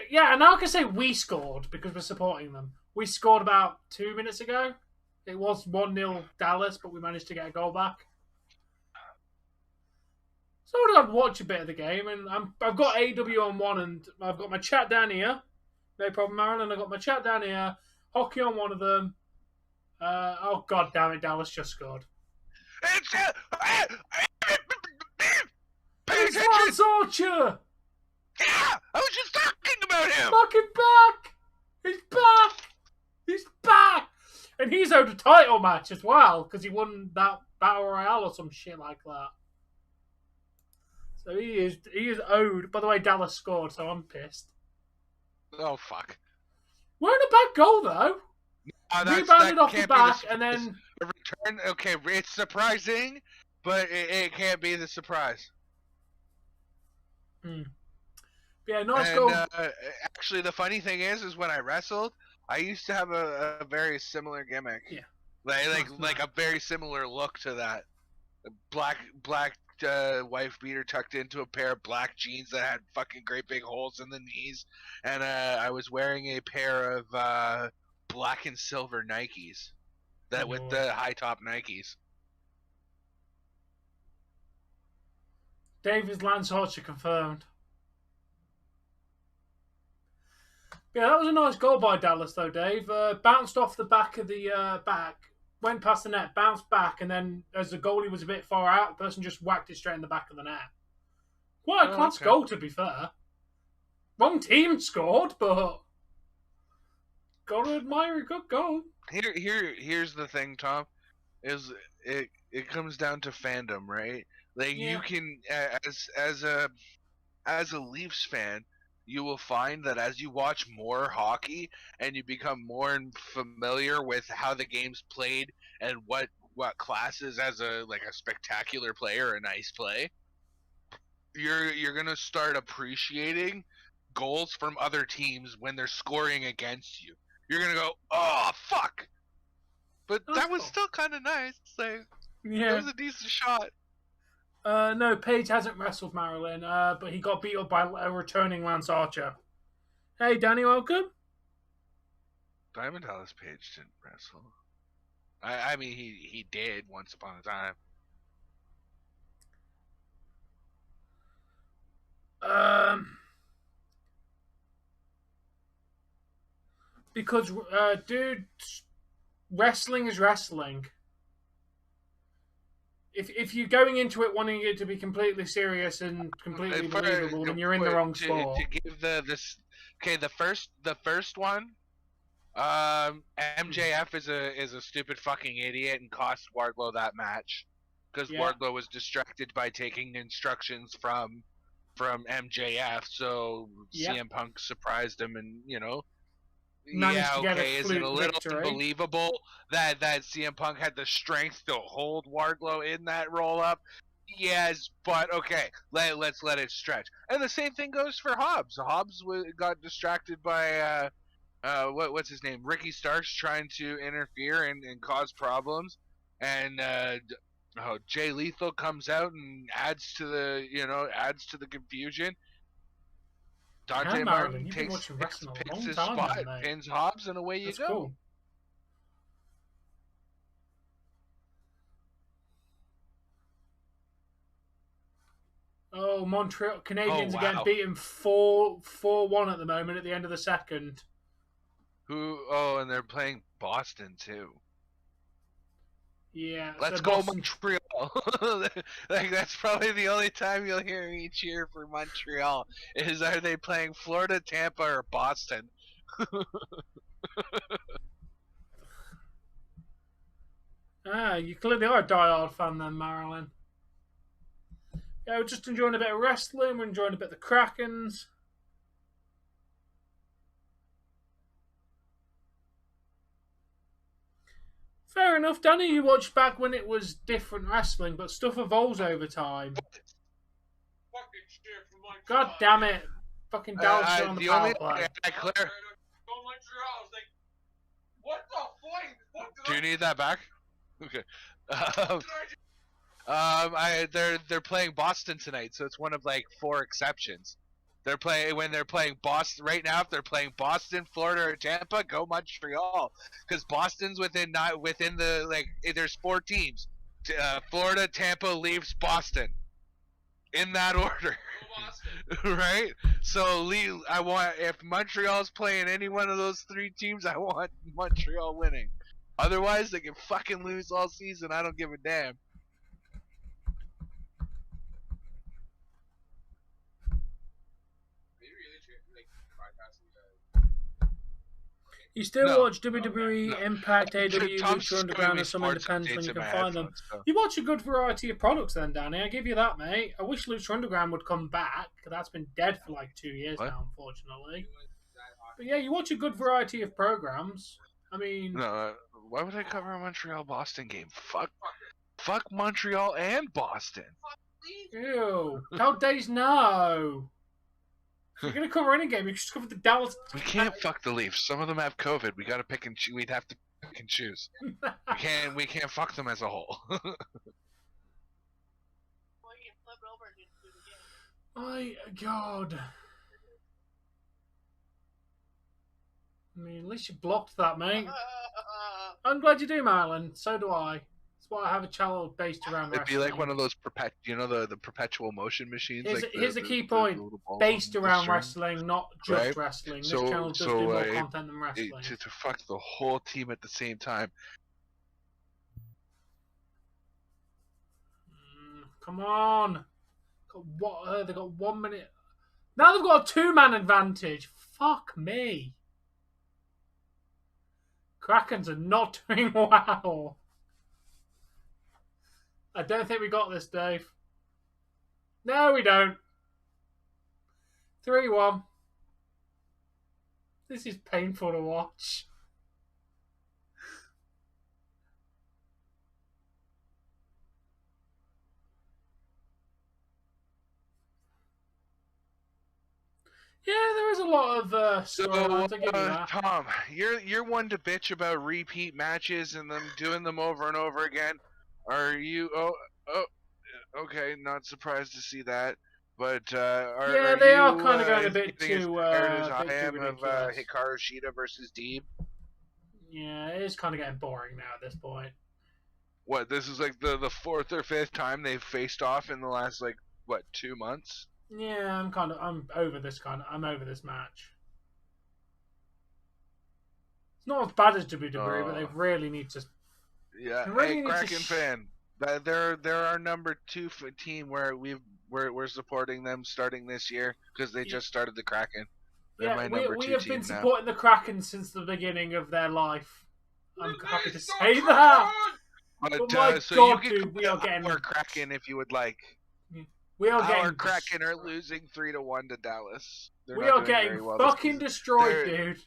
S2: Yeah, and now I can say we scored because we're supporting them. We scored about 2 minutes ago. It was 1-0 Dallas, but we managed to get a goal back. So I'd watch a bit of the game, and I've got AEW on one, and I've got my chat down here. No problem, Marilyn. I've got my chat down here. Hockey on one of them. Oh, god damn it, Dallas just scored.
S1: It's
S2: Lance Archer!
S1: Yeah! I was just talking about him!
S2: Fucking back! He's back! He's back! And he's owed a title match as well, because he won that Battle Royale or some shit like that. So he is owed. By the way, Dallas scored, so I'm pissed.
S1: Oh, fuck.
S2: We're in a bad goal, though. Rebounded off the back, and then...
S1: A return, okay, it's surprising, but it can't be the surprise.
S2: Yeah, nice goal.
S1: Actually, the funny thing is when I wrestled, I used to have a very similar gimmick.
S2: Yeah.
S1: Like a very similar look to that. Black wife beater tucked into a pair of black jeans that had fucking great big holes in the knees, and I was wearing a pair of black and silver Nikes, with the high top Nikes.
S2: David's Lance Archer confirmed. Yeah, that was a nice goal by Dallas, though, Dave. Bounced off the back of the back, went past the net, bounced back, and then as the goalie was a bit far out, the person just whacked it straight in the back of the net. Quite a class goal, to be fair. Wrong team scored, but gotta admire a good goal.
S1: Here's the thing, Tom. Is it comes down to fandom, right? Like you can, as a Leafs fan, you will find that as you watch more hockey and you become more familiar with how the game's played and what classes as a spectacular player a nice play, you're gonna start appreciating goals from other teams when they're scoring against you. You're gonna go, oh fuck, but that was still kind of nice. Like, that was a decent shot.
S2: No, Paige hasn't wrestled Marilyn, but he got beat up by a returning Lance Archer. Hey, Danny, welcome.
S1: Diamond Dallas Page didn't wrestle. I mean, he did once upon a time.
S2: Because, dude, wrestling is wrestling. If you're going into it wanting it to be completely serious and completely believable, then you're in the wrong sport.
S1: To give the first one, MJF is a stupid fucking idiot and cost Wardlow that match because Wardlow was distracted by taking instructions from MJF, so CM Punk surprised him, and is it a little unbelievable that CM Punk had the strength to hold Wardlow in that roll-up? Yes, but okay, let's let it stretch. And the same thing goes for Hobbs. Hobbs got distracted by, what's his name? Ricky Starks trying to interfere and cause problems. And Jay Lethal comes out and adds to the confusion. Dante Martin picks his spot, pins Hobbs, and away you go. Cool.
S2: Oh, Montreal Canadiens again beating 4-1 at the moment at the end of the second.
S1: And they're playing Boston too.
S2: Yeah.
S1: Let's go Montreal. That's probably the only time you'll hear me cheer for Montreal is are they playing Florida, Tampa, or Boston?
S2: You clearly are a diehard fan then, Marilyn. Yeah, we're just enjoying a bit of wrestling, we're enjoying a bit of the Krakens. Fair enough, Danny. You watched back when it was different wrestling, but stuff evolves over time.
S1: Fucking
S2: God damn it. Fucking Dallas on the power play.
S1: Claire,
S4: Go Montreal. It's like, what the fuck?
S1: do you need that back? Okay. They're playing Boston tonight, so it's one of like 4 exceptions. They're playing Boston right now. If they're playing Boston, Florida, or Tampa, go Montreal, because Boston's within the like. There's 4 teams. Florida, Tampa, Leafs, Boston, in that order. Right? So if Montreal's playing any one of those 3 teams, I want Montreal winning. Otherwise, they can fucking lose all season. I don't give a damn.
S2: You still
S1: No.
S2: watch WWE,
S1: No.
S2: Impact, AEW,
S1: Tom's
S2: Lucha Underground,
S1: showing me
S2: or something
S1: sports
S2: depends when
S1: updates
S2: you
S1: in
S2: can
S1: my
S2: find them.
S1: headphones, so.
S2: You watch a good variety of products then, Danny. I give you that, mate. I wish Lucha Underground would come back. That's been dead for like 2 years
S1: What?
S2: now, unfortunately. But yeah, you watch a good variety of programs. I mean,
S1: No, why would I cover a Montreal-Boston game? Fuck Montreal and Boston.
S2: ew. How days no. If you're gonna cover any game, you just cover the Dallas.
S1: We can't fuck the Leafs. Some of them have COVID. We gotta pick and choose. We'd have to pick and choose. We can't fuck them as a whole.
S3: Well, you can flip it over and just do it again.
S2: My God. I mean, at least you blocked that, mate. I'm glad you do, Marlon. So do I. That's why I have a channel based around
S1: It'd
S2: wrestling.
S1: be like one of those the perpetual motion machines.
S2: Here's
S1: like
S2: the key point.
S1: little ball
S2: Based
S1: on the
S2: around
S1: string.
S2: wrestling, not just
S1: Right.
S2: wrestling. This
S1: So-
S2: channel does
S1: so,
S2: do more
S1: uh,
S2: content than wrestling.
S1: To fuck the whole team at the same time.
S2: Come on. They got 1 minute. Now they've got a 2-man advantage. Fuck me. Krakens are not doing well. I don't think we got this, Dave. No, we don't. 3-1. This is painful to watch. Yeah, there is a lot of storylines. I give you that.
S1: Tom, you're one to bitch about repeat matches and them doing them over and over again. Are you? Okay, not surprised to see that. But
S2: Yeah, they are kind of going a bit
S1: getting as
S2: too
S1: tired as I
S2: bit too
S1: am of
S2: ridiculous.
S1: Hikaru Shida versus Deeb?
S2: Yeah, it is kind of getting boring now at this point.
S1: What? This is like the 4th or 5th time they've faced off in the last 2 months.
S2: Yeah, I'm over this match. It's not as bad as WWE, but they really need to.
S1: Yeah,
S2: They really
S1: hey,
S2: need to
S1: Kraken fan. They're our number 2 team where we're supporting them starting this year because they just started the Kraken. They're my number 2
S2: we have
S1: team
S2: been
S1: now.
S2: supporting the Kraken since the beginning of their life. I'm happy to say that.
S1: But
S2: my
S1: so
S2: God,
S1: you can
S2: dude, we are getting
S1: our Kraken if you would like.
S2: We are
S1: Our
S2: getting
S1: Kraken are losing 3-1 to Dallas. They're
S2: we
S1: not
S2: are
S1: doing
S2: getting
S1: very well this
S2: fucking
S1: season.
S2: destroyed,
S1: They're-
S2: dude.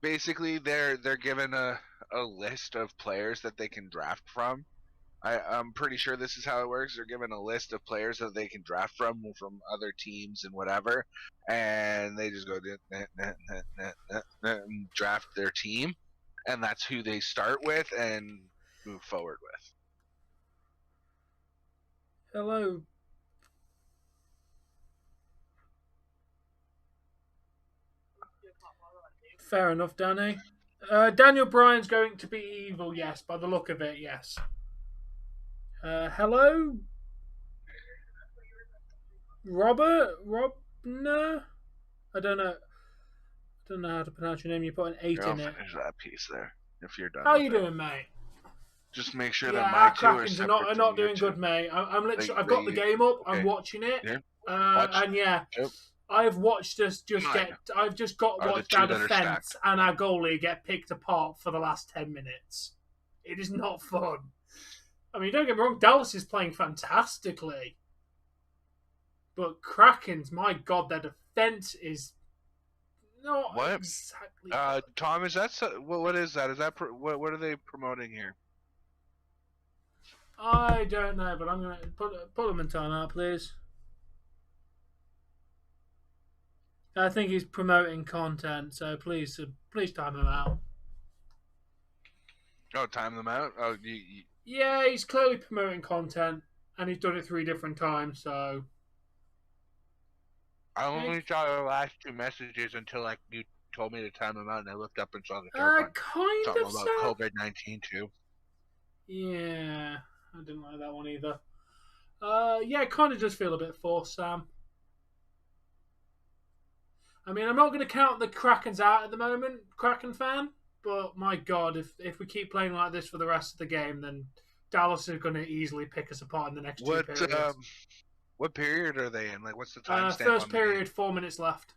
S1: Basically, they're given a list of players that they can draft from. I'm pretty sure this is how it works. They're given a list of players that they can draft from other teams and whatever, and they just go and draft their team, and that's who they start with and move forward with.
S2: Hello. Fair enough, Danny. Daniel Bryan's going to be evil, yes, by the look of it, yes. Hello? Robert? Robner? I don't know how to pronounce your name. You put an 8
S1: I'll
S2: in it.
S1: finish that piece there if you're done.
S2: How
S1: with
S2: you
S1: it.
S2: doing, mate?
S1: Just make sure
S2: Yeah,
S1: that my
S2: our
S1: 2 are
S2: Krakens
S1: separate
S2: are not
S1: from
S2: doing
S1: your
S2: good,
S1: 2.
S2: mate. I'm literally,
S1: They-
S2: I've got the game up. I'm
S1: okay.
S2: watching it.
S1: Yeah.
S2: And yeah,
S1: Yep.
S2: I've watched us just
S1: Mine
S2: get. I've just got
S1: are the
S2: watched
S1: 2
S2: our
S1: that are
S2: defense
S1: stacked.
S2: and our goalie get picked apart for the last 10 minutes. It is not fun. I mean, don't get me wrong. Dallas is playing fantastically, but Kraken's, my God, their defense is not
S1: What?
S2: exactly.
S1: Tom, is that what is that? Is that what are they promoting here?
S2: I don't know, but I'm gonna put them in timeout, please. I think he's promoting content, so please time him out.
S1: Oh, time them out. Oh,
S2: Yeah, he's clearly promoting content, and he's done it 3 different times. So
S1: I only saw the last 2 messages until like you told me to time them out, and I looked up and saw the third one.
S2: Kind
S1: Something
S2: of
S1: about
S2: so.
S1: COVID-19 too.
S2: Yeah, I didn't like that one either. Yeah, it kind of does feel a bit forced, Sam. I mean, I'm not going to count the Krakens out at the moment, Kraken fan, but my God, if we keep playing like this for the rest of the game, then Dallas is going to easily pick us apart in the next 2 periods.
S1: What period are they in? Like, what's the timestamp
S2: First
S1: on the
S2: period,
S1: game?
S2: 4 minutes left.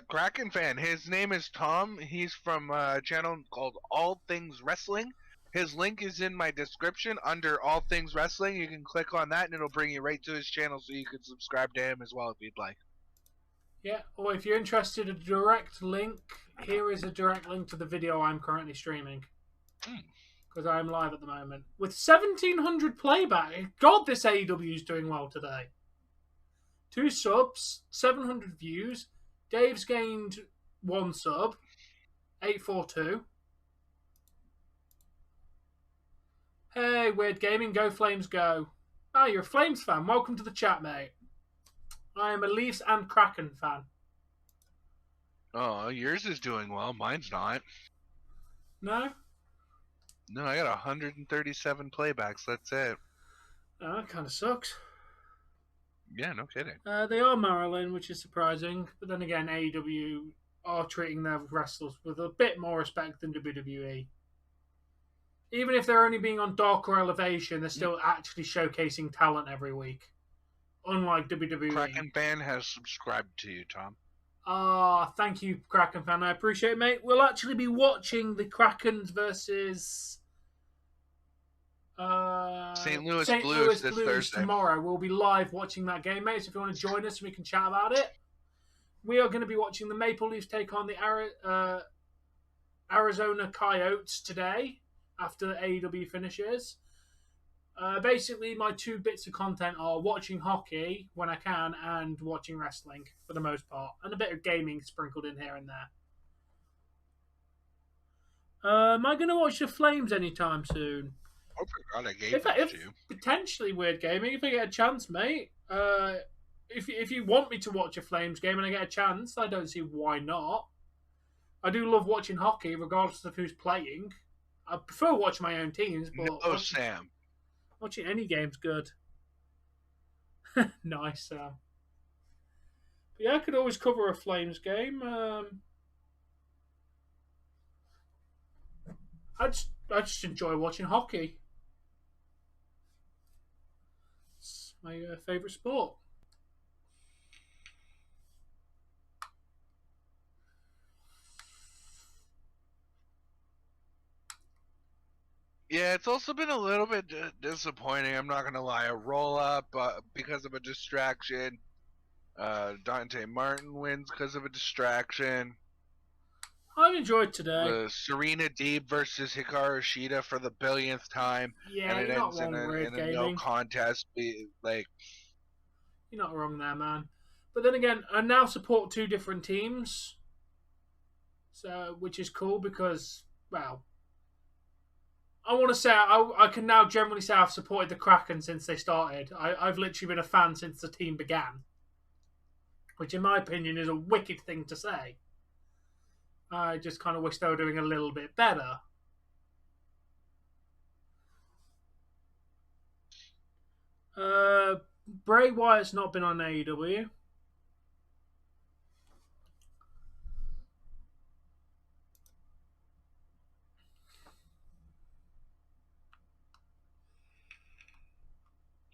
S1: Kraken fan. His name is Tom. He's from a channel called All Things Wrestling. His link is in my description under All Things Wrestling. You can click on that, and it'll bring you right to his channel, so you can subscribe to him as well if you'd like.
S2: Yeah, or if you're interested in a direct link, here is a direct link to the video I'm currently streaming. Because I'm live at the moment. With 1,700 playback. God, this AEW is doing well today. 2 subs, 700 views. Dave's gained 1 sub. 842. Hey, Weird Gaming, go Flames go. Ah, you're a Flames fan. Welcome to the chat, mate. I am a Leafs and Kraken fan.
S1: Oh, yours is doing well. Mine's not.
S2: No?
S1: No, I got 137 playbacks. That's it.
S2: Oh, that kind of sucks.
S1: Yeah, no kidding.
S2: They are Maryland, which is surprising. But then again, AEW are treating their wrestlers with a bit more respect than WWE. Even if they're only being on darker elevation, they're still actually showcasing talent every week. Unlike WWE.
S1: Kraken fan has subscribed to you, Tom.
S2: Thank you, Kraken fan. I appreciate it, mate. We'll actually be watching the Krakens versus
S1: St. Louis
S2: St.
S1: Blues
S2: Louis
S1: this
S2: Blues
S1: Thursday.
S2: tomorrow. We'll be live watching that game, mate. So if you want to join us, we can chat about it. We are going to be watching the Maple Leafs take on the Arizona Coyotes today after the AEW finishes. Basically, my 2 bits of content are watching hockey when I can and watching wrestling for the most part, and a bit of gaming sprinkled in here and there. Am I going to watch the Flames anytime soon?
S1: Oh, God, I gave that to you.
S2: Potentially Weird Gaming, if I get a chance, mate. If you want me to watch a Flames game and I get a chance, I don't see why not. I do love watching hockey, regardless of who's playing. I prefer watching my own teams, but
S1: Sam.
S2: Watching any game's good. Nice, Sam. But yeah, I could always cover a Flames game. I just enjoy watching hockey. It's my favourite sport.
S1: Yeah, it's also been a little bit disappointing. I'm not going to lie. A roll-up because of a distraction. Dante Martin wins because of a distraction.
S2: I've enjoyed today.
S1: The Serena Deeb versus Hikaru Shida for the billionth time.
S2: Yeah,
S1: and it ends in a no contest. Like,
S2: you're not wrong there, man. But then again, I now support 2 different teams. So, which is cool because, well, I want to say I can now generally say I've supported the Kraken since they started. I've literally been a fan since the team began, which in my opinion is a wicked thing to say. I just kind of wish they were doing a little bit better. Bray Wyatt's not been on AEW.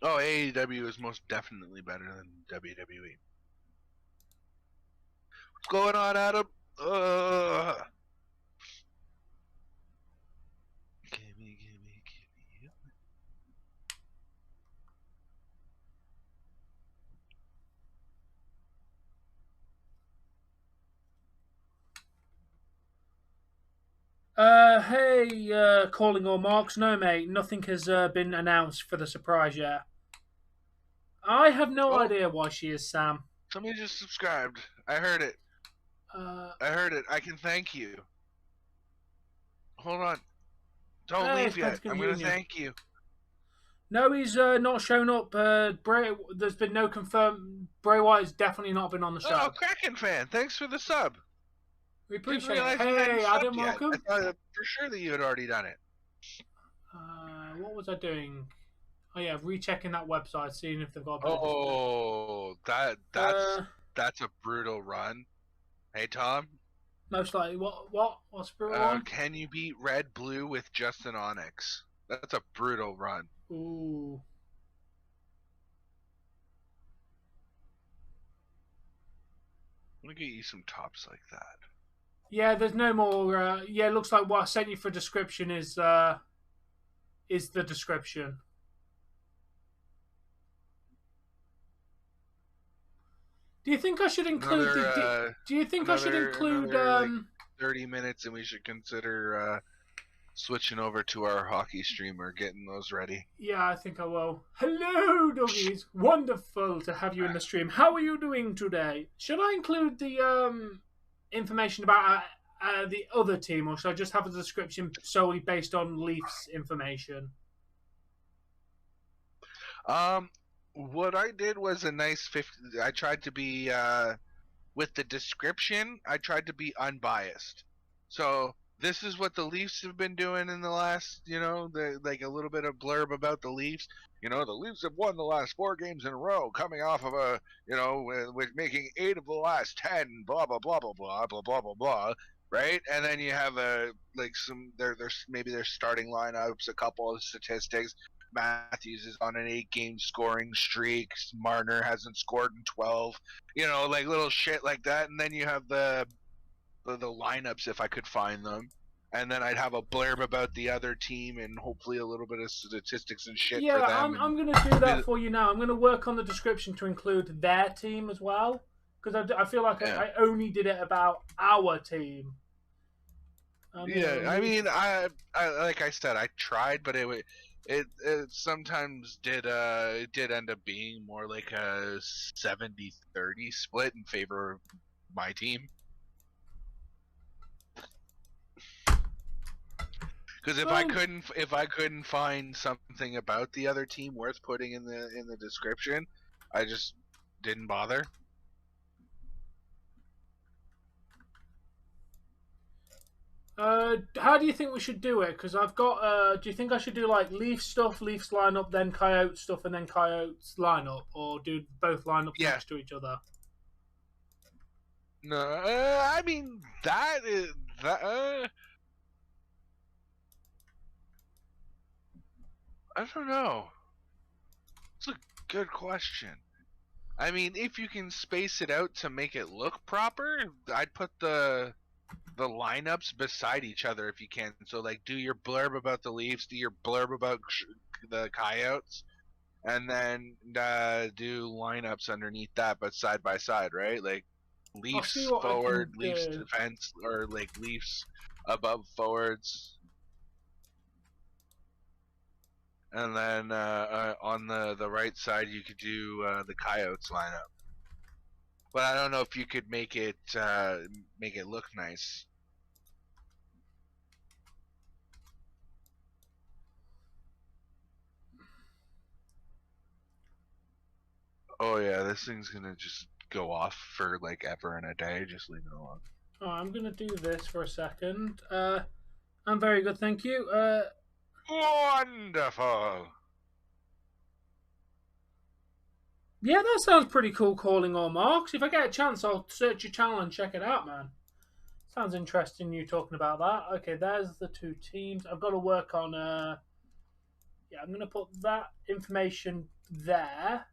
S1: Oh, AEW is most definitely better than WWE. What's going on, Adam? Gimme.
S2: Hey, calling all marks. No, mate, nothing has been announced for the surprise yet. I have no idea why she is Sam.
S1: Somebody just subscribed. I heard it. I heard it. I can thank you. Hold on. Don't leave yet.
S2: Pentagon
S1: I'm going to
S2: Junior.
S1: thank you.
S2: No, he's not shown up. There's been no confirmed. Bray Wyatt has definitely not been on the show.
S1: Oh, Kraken fan. Thanks for the sub.
S2: We
S1: Didn't
S2: appreciate
S1: realize
S2: it.
S1: you hadn't
S2: Hey,
S1: subbed
S2: Adam,
S1: yet.
S2: welcome.
S1: I thought for sure that you had already done it.
S2: What was I doing? Oh yeah, rechecking that website, seeing if they've got.
S1: Oh, that's a brutal run. Hey, Tom.
S2: Most likely. What's brutal one?
S1: Can you beat Red Blue with just an Onyx? That's a brutal run.
S2: Ooh.
S1: I'm gonna get you some tops like that.
S2: Yeah, there's no more. Yeah, it looks like what I sent you for description is the description. Do you think I should include do you think I should include
S1: 30 minutes and we should consider switching over to our hockey streamer, getting those ready?
S2: Yeah, I think I will. Hello, doggies. Wonderful to have you in the stream. How are you doing today? Should I include the information about the other team, or should I just have a description solely based on Leafs information?
S1: What I did was a nice 50. I tried to be with the description. I tried to be unbiased. So this is what the Leafs have been doing in the last, like a little bit of blurb about the Leafs. The Leafs have won the last 4 games in a row, coming off of with making 8 of the last 10. Blah blah blah blah blah blah blah blah blah. Right, and then you have there's maybe their starting lineups, a couple of statistics. Matthews is on an 8-game scoring streak. Marner hasn't scored in 12. Like little shit like that. And then you have the lineups if I could find them. And then I'd have a blurb about the other team and hopefully a little bit of statistics and shit for them.
S2: I'm going to do that for you now. I'm going to work on the description to include their team as well. Because I feel like I only did it about our team.
S1: I mean, I like I said, I tried, but it sometimes did end up being more like a 70-30 split in favor of my team. Because if I couldn't find something about the other team worth putting in the description, I just didn't bother.
S2: How do you think we should do it? Because I've got. Do you think I should do like Leafs stuff, Leafs lineup, then Coyotes stuff, and then Coyotes lineup, or do both lineups next to each other?
S1: No, I mean that is that. I don't know. It's a good question. I mean, if you can space it out to make it look proper, I'd put the lineups beside each other if you can. So like, do your blurb about the Leafs, do your blurb about the Coyotes, and then do lineups underneath that, but side by side, right? Like Leafs forward, Leafs defense, or like Leafs above forwards. And then on the right side, you could do the Coyotes lineup. But I don't know if you could make it look nice. Oh yeah, this thing's gonna just go off for like ever and a day. Just leave it alone.
S2: Oh, I'm gonna do this for a second. I'm very good, thank you.
S1: Wonderful.
S2: Yeah, that sounds pretty cool, calling all marks. If I get a chance, I'll search your channel and check it out, man. Sounds interesting, you talking about that. Okay, there's the 2 teams. I've got to work on... yeah, I'm going to put that information there.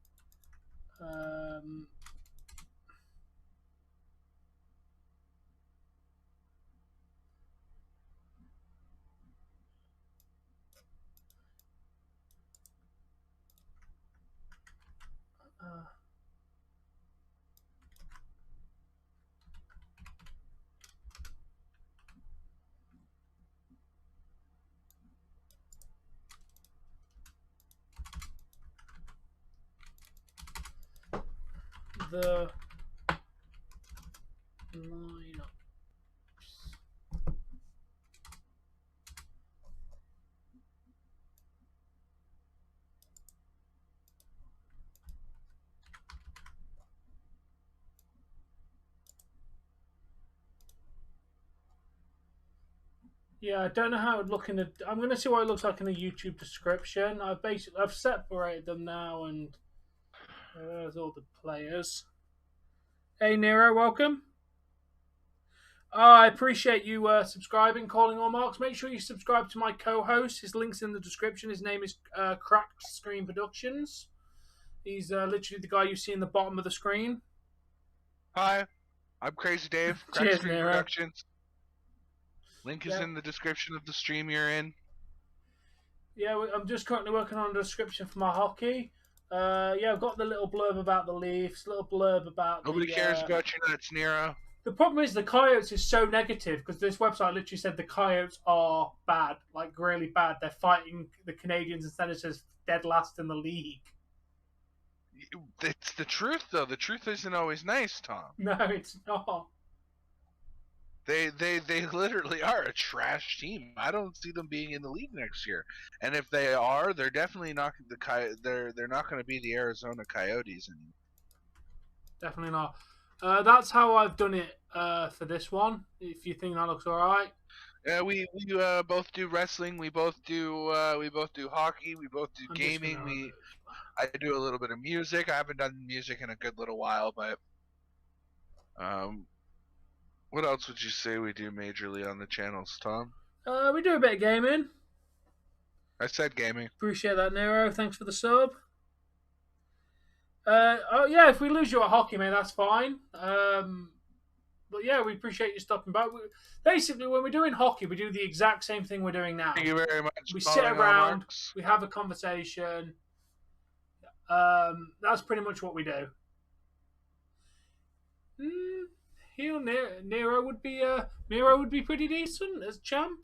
S2: The Yeah, I don't know how it would look in the. I'm going to see what it looks like in the YouTube description. I've separated them now, and there's all the players. Hey Nero, welcome. I appreciate you subscribing, calling all marks. Make sure you subscribe to my co-host. His link's in the description. His name is Cracked Screen Productions. He's literally the guy you see in the bottom of the screen.
S1: Hi, I'm Crazy Dave. Cracked
S2: Cheers,
S1: Screen
S2: Nero.
S1: Productions. Link is in the description of the stream you're in.
S2: Yeah, I'm just currently working on a description for my hockey. Yeah, I've got the little blurb about the Leafs, little blurb about
S1: Nobody cares about your nuts, Nero.
S2: The problem is the Coyotes is so negative because this website literally said the Coyotes are bad, like really bad. They're fighting the Canadians and Senators dead last in the league.
S1: It's the truth, though. The truth isn't always nice, Tom.
S2: No, it's not.
S1: They literally are a trash team. I don't see them being in the league next year. And if they are, they're definitely not they're not going to be the Arizona Coyotes anymore.
S2: Definitely not. That's how I've done it for this one. If you think that looks all right.
S1: Yeah, we both do wrestling. We both do hockey. We both do gaming. I do a little bit of music. I haven't done music in a good little while, but what else would you say we do majorly on the channels, Tom?
S2: We do a bit of gaming.
S1: I said gaming.
S2: Appreciate that, Nero. Thanks for the sub. Oh yeah, if we lose you at hockey, mate, that's fine. But yeah, we appreciate you stopping by. Basically, when we're doing hockey, we do the exact same thing we're doing now.
S1: Thank you very much.
S2: We sit around, we have a conversation. That's pretty much what we do. Nero would be pretty decent as champ.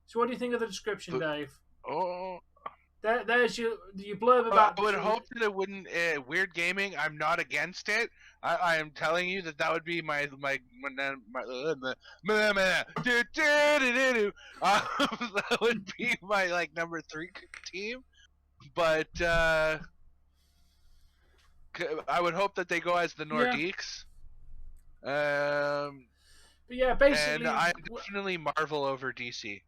S2: So what do you think of the description, Dave?
S1: Oh.
S2: There's your blurb about.
S1: I would hope that it wouldn't. Weird gaming. I'm not against it. I am telling you that would be my that would be my like number 3 team. But I would hope that they go as the Nordiques.
S2: But yeah, basically,
S1: and I definitely Marvel over DC.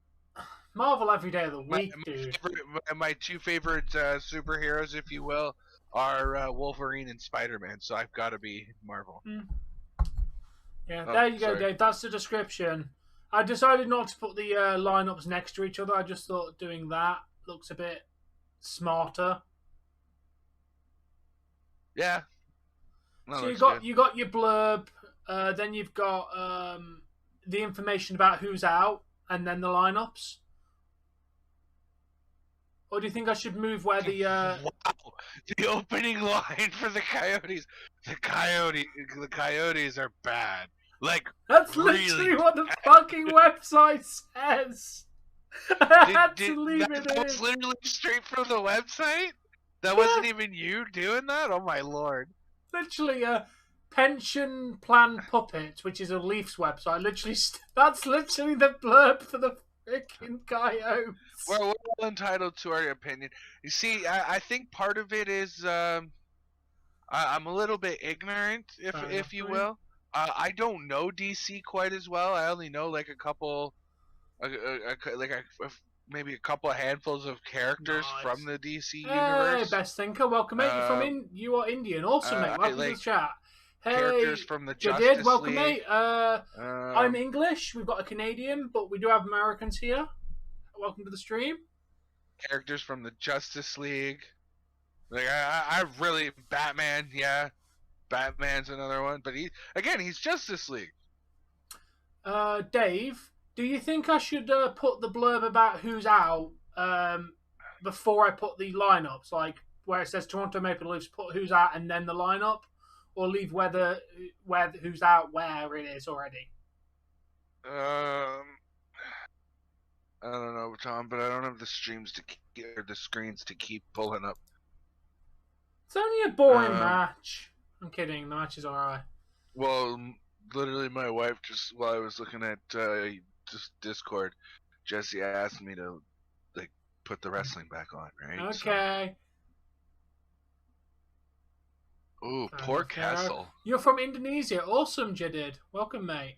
S2: Marvel every day of the week, dude.
S1: My 2 favorite superheroes, if you will, are Wolverine and Spider-Man. So I've got to be Marvel.
S2: Yeah, there you go, Dave. That's the description. I decided not to put the lineups next to each other. I just thought doing that looks a bit smarter.
S1: Yeah.
S2: So you got your blurb. Then you've got the information about who's out, and then the lineups. Or do you think I should move where the
S1: Wow. The opening line for the Coyotes. The Coyotes are bad. Like,
S2: that's
S1: really
S2: literally what the fucking website says. I had to leave it in.
S1: That was literally straight from the website? That wasn't even you doing that? Oh my lord.
S2: Literally a pension plan puppet, which is a Leafs website. Literally, that's literally the blurb for the freaking Coyotes.
S1: We're all entitled to our opinion. You see, I think part of it is I'm a little bit ignorant, if you will. I don't know DC quite as well. I only know like a couple, maybe a couple of handfuls of characters from the DC universe.
S2: Hey, Best Thinker, welcome, mate. You are Indian. Awesome, mate. Welcome to the chat. Hey,
S1: characters from the Justice
S2: welcome,
S1: League.
S2: mate. I'm English. We've got a Canadian, but we do have Americans here. Welcome to the stream.
S1: Characters from the Justice League. Like I really Batman, yeah. Batman's another one, but he's Justice League.
S2: Dave, do you think I should put the blurb about who's out before I put the lineups, like where it says Toronto Maple Leafs, put who's out and then the lineup, or leave where who's out where it is already?
S1: I don't know, Tom, but I don't have the screens to keep pulling up.
S2: It's only a boring match. I'm kidding. The match is alright.
S1: Well, literally, my wife just while I was looking at just Discord, Jesse asked me to like put the wrestling back on, right?
S2: Okay.
S1: So... Ooh, Port Castle.
S2: You're from Indonesia. Awesome, Jadid. Welcome, mate.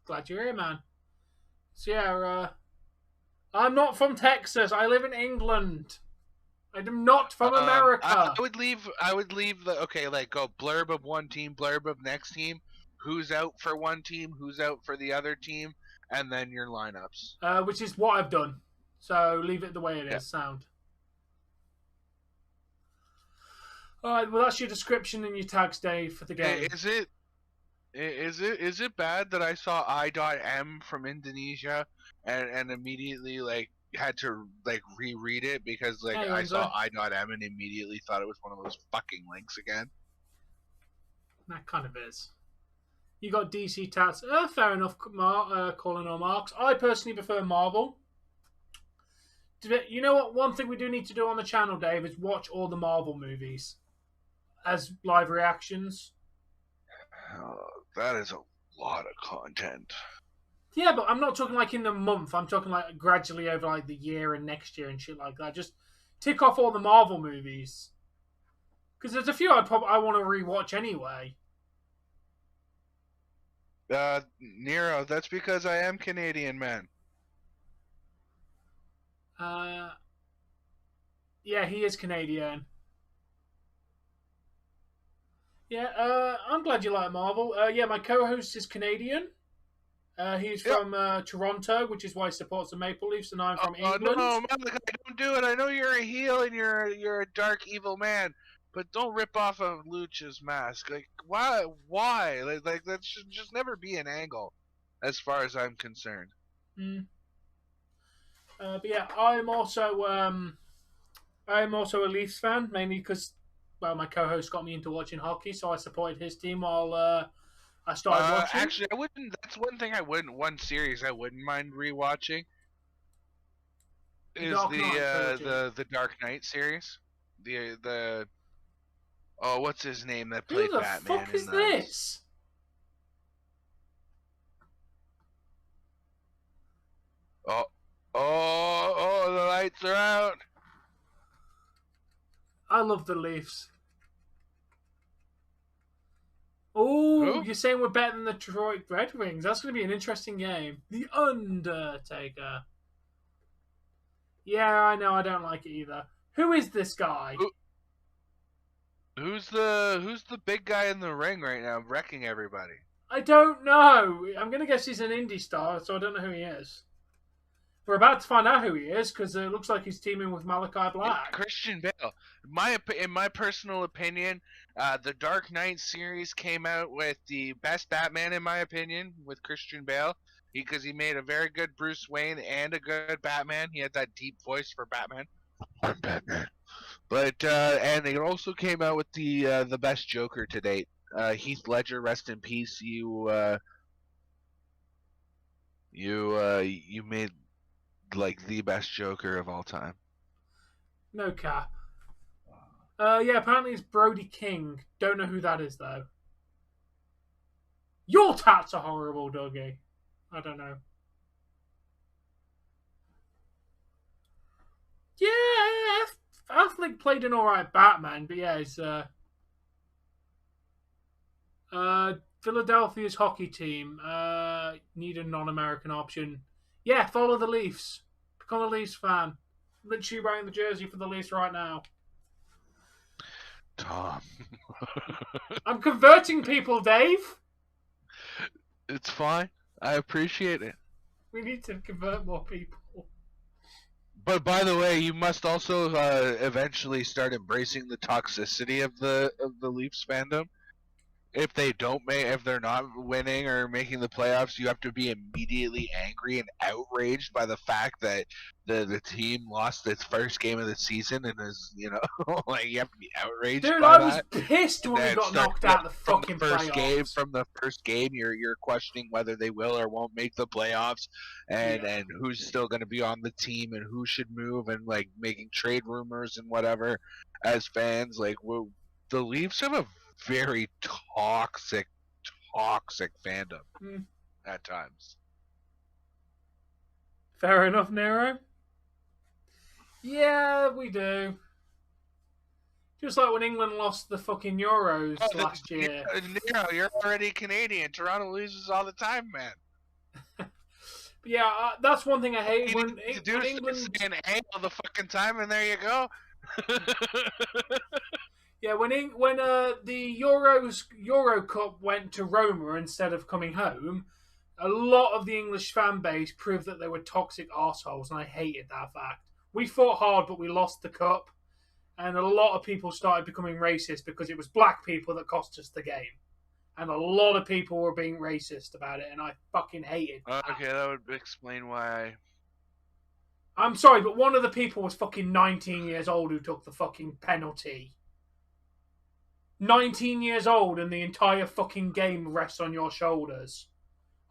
S2: Glad you're here, man. So yeah, I'm not from Texas. I live in England. I am not from America.
S1: I would leave. The go blurb of one team, blurb of next team. Who's out for one team? Who's out for the other team? And then your lineups.
S2: Which is what I've done. So leave it the way it is.
S1: Yeah.
S2: Sound. All right. Well, that's your description and your tags, Dave, for the game.
S1: Is it bad that I saw I.M from Indonesia and immediately had to reread it because I saw I.M and immediately thought it was one of those fucking links again.
S2: That kind of is. You got DC tats. Fair enough, calling all marks. I personally prefer Marvel. You know what? One thing we do need to do on the channel, Dave, is watch all the Marvel movies as live reactions.
S1: That is a lot of content.
S2: Yeah, but I'm not talking in a month. I'm talking gradually over the year and next year and shit like that. Just tick off all the Marvel movies. Because there's a few I want to rewatch anyway.
S1: Nero, that's because I am Canadian, man.
S2: Yeah, he is Canadian. Yeah, I'm glad you like Marvel. Yeah, my co-host is Canadian. He's from Toronto, which is why he supports the Maple Leafs, and I'm from England.
S1: No, Malachi, don't do it. I know you're a heel and you're a dark, evil man, but don't rip off of Lucha's mask. Why? That should just never be an angle, as far as I'm concerned.
S2: But yeah, I'm also a Leafs fan, mainly because my co-host got me into watching hockey, so I supported his team while I started watching.
S1: Actually, I wouldn't. That's one thing I wouldn't. One series I wouldn't mind rewatching is the Dark Knight series. What's his name that played Batman?
S2: Who the fuck is this?
S1: Oh, the lights are out.
S2: I love the Leafs. Oh, you're saying we're better than the Detroit Red Wings? That's going to be an interesting game. The Undertaker. Yeah, I know. I don't like it either. Who is this guy?
S1: Who's the big guy in the ring right now, wrecking everybody?
S2: I don't know. I'm going to guess he's an indie star, so I don't know who he is. We're about to find out who he is because it looks like he's teaming with Malachi Black.
S1: Christian Bale. In my personal opinion, the Dark Knight series came out with the best Batman, in my opinion, with Christian Bale, because he made a very good Bruce Wayne and a good Batman. He had that deep voice for Batman. I'm Batman. But and it also came out with the best Joker to date. Heath Ledger, rest in peace. You made the best Joker of all time.
S2: No cap. Yeah, apparently it's Brody King. Don't know who that is though. Your tats are horrible, Dougy. I don't know. Yeah, Affleck played an alright Batman, but yeah, he's Philadelphia's hockey team need a non-American option. Yeah, follow the Leafs. Become a Leafs fan. Literally wearing the jersey for the Leafs right now.
S1: Tom.
S2: I'm converting people, Dave.
S1: It's fine. I appreciate it.
S2: We need to convert more people.
S1: But by the way, you must also eventually start embracing the toxicity of the Leafs fandom. If they're not winning or making the playoffs, you have to be immediately angry and outraged by the fact that the team lost its first game of the season and is, you have to be outraged.
S2: Dude,
S1: by
S2: I was
S1: that.
S2: pissed when we got knocked out of the fucking playoffs.
S1: From the first game, you're questioning whether they will or won't make the playoffs, and who's still going to be on the team and who should move, and making trade rumors and whatever. As fans, the Leafs have a very toxic fandom at times.
S2: Fair enough, Nero. Yeah, we do. Just like when England lost the fucking Euros last year.
S1: Nero, you're already Canadian. Toronto loses all the time, man.
S2: But Yeah, that's one thing I hate
S1: You
S2: when,
S1: need to do
S2: when
S1: is
S2: England.
S1: saying "hey" all the fucking time, and there you go.
S2: Yeah, when the Euro Cup went to Roma instead of coming home, a lot of the English fan base proved that they were toxic arseholes, and I hated that fact. We fought hard, but we lost the cup, and a lot of people started becoming racist because it was black people that cost us the game. And a lot of people were being racist about it, and I fucking hated that.
S1: Okay, that would explain why.
S2: I'm sorry, but one of the people was fucking 19 years old who took the fucking penalty. 19 years old, and the entire fucking game rests on your shoulders.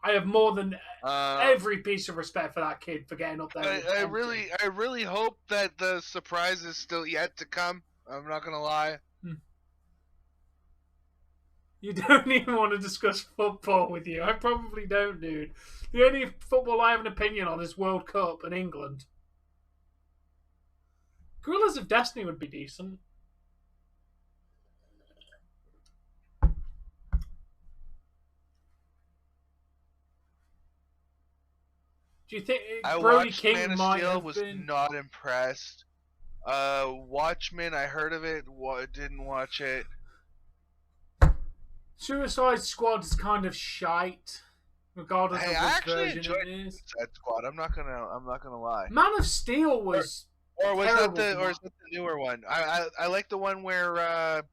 S2: I have more than every piece of respect for that kid for getting up there.
S1: I really hope that the surprise is still yet to come. I'm not gonna lie.
S2: You don't even want to discuss football with you. I probably don't, dude. The only football I have an opinion on is World Cup and England. Gorillas of Destiny would be decent. Do you think Brody King might have
S1: was
S2: been...
S1: not impressed. Watchmen, I heard of it, didn't watch it.
S2: Suicide Squad is kind of shite, regardless of which version it is.
S1: Suicide Squad. I'm not gonna lie.
S2: Man of Steel was
S1: or is that the newer one? I like the one where I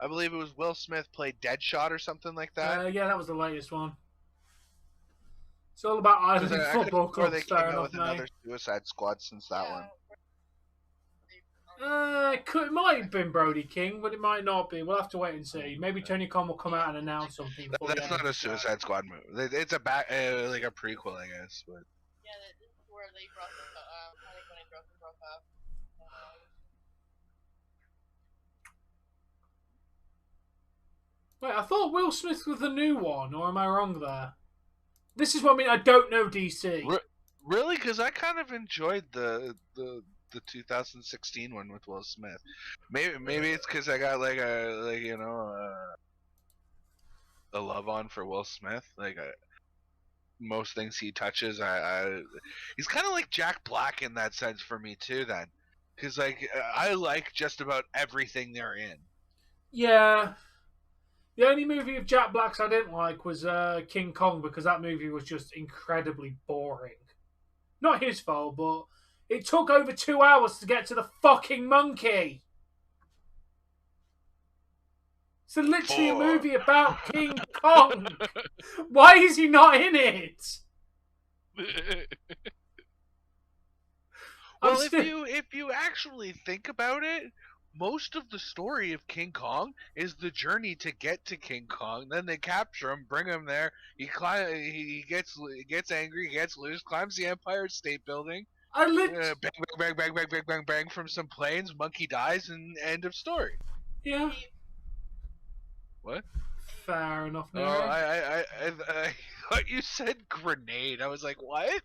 S1: believe it was Will Smith played Deadshot or something like that.
S2: Yeah, that was the latest one. It's all about Ireland football clubs.
S1: They came out with another Suicide Squad since that one.
S2: It might have been Brody King, but it might not be. We'll have to wait and see. Maybe Tony Khan will come out and announce something.
S1: That's not a Suicide Squad movie. It's a like a prequel, I guess. But
S3: yeah, this is where they brought them. I think when they broke up.
S2: Wait, I thought Will Smith was the new one, or am I wrong there? This is what I mean. I don't know DC.
S1: Really? Because I kind of enjoyed the 2016 one with Will Smith. Maybe it's because I got a love on for Will Smith. Most things he touches, he's kind of like Jack Black in that sense for me too. Then, because I like just about everything they're in.
S2: Yeah. The only movie of Jack Black's I didn't like was King Kong, because that movie was just incredibly boring. Not his fault, but it took over 2 hours to get to the fucking monkey. It's literally a movie about King Kong. Why is he not in it?
S1: Well, if you actually think about it, most of the story of King Kong is the journey to get to King Kong. Then they capture him, bring him there. He gets angry, gets loose, climbs the Empire State Building. Bang from some planes. Monkey dies, and end of story.
S2: Yeah.
S1: What?
S2: Fair enough.
S1: No, I thought you said grenade. I was like, what?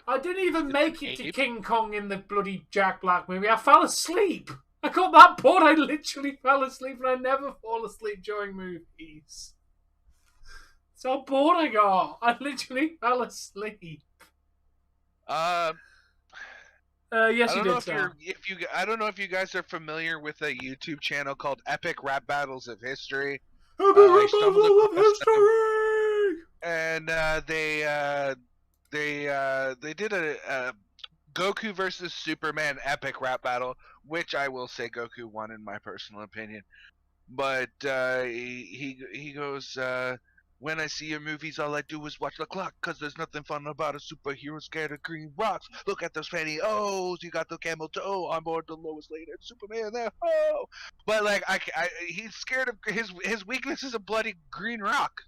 S2: I didn't even make it to King Kong in the bloody Jack Black movie. I fell asleep. I got that bored, I literally fell asleep, and I never fall asleep during movies. That's how bored I got. I literally fell asleep.
S1: Yes,
S2: you did.
S1: I don't know if you guys are familiar with a YouTube channel called Epic Rap Battles of History.
S2: Epic Rap Battles of History.
S1: And they did a Goku versus Superman epic rap battle, which I will say Goku won in my personal opinion. But he goes, when I see your movies, all I do is watch the clock, cause there's nothing fun about a superhero scared of green rocks. Look at those pantyhose, you got the camel toe on board the lowest lane and Superman there. Oh, but he's scared of his weakness is a bloody green rock.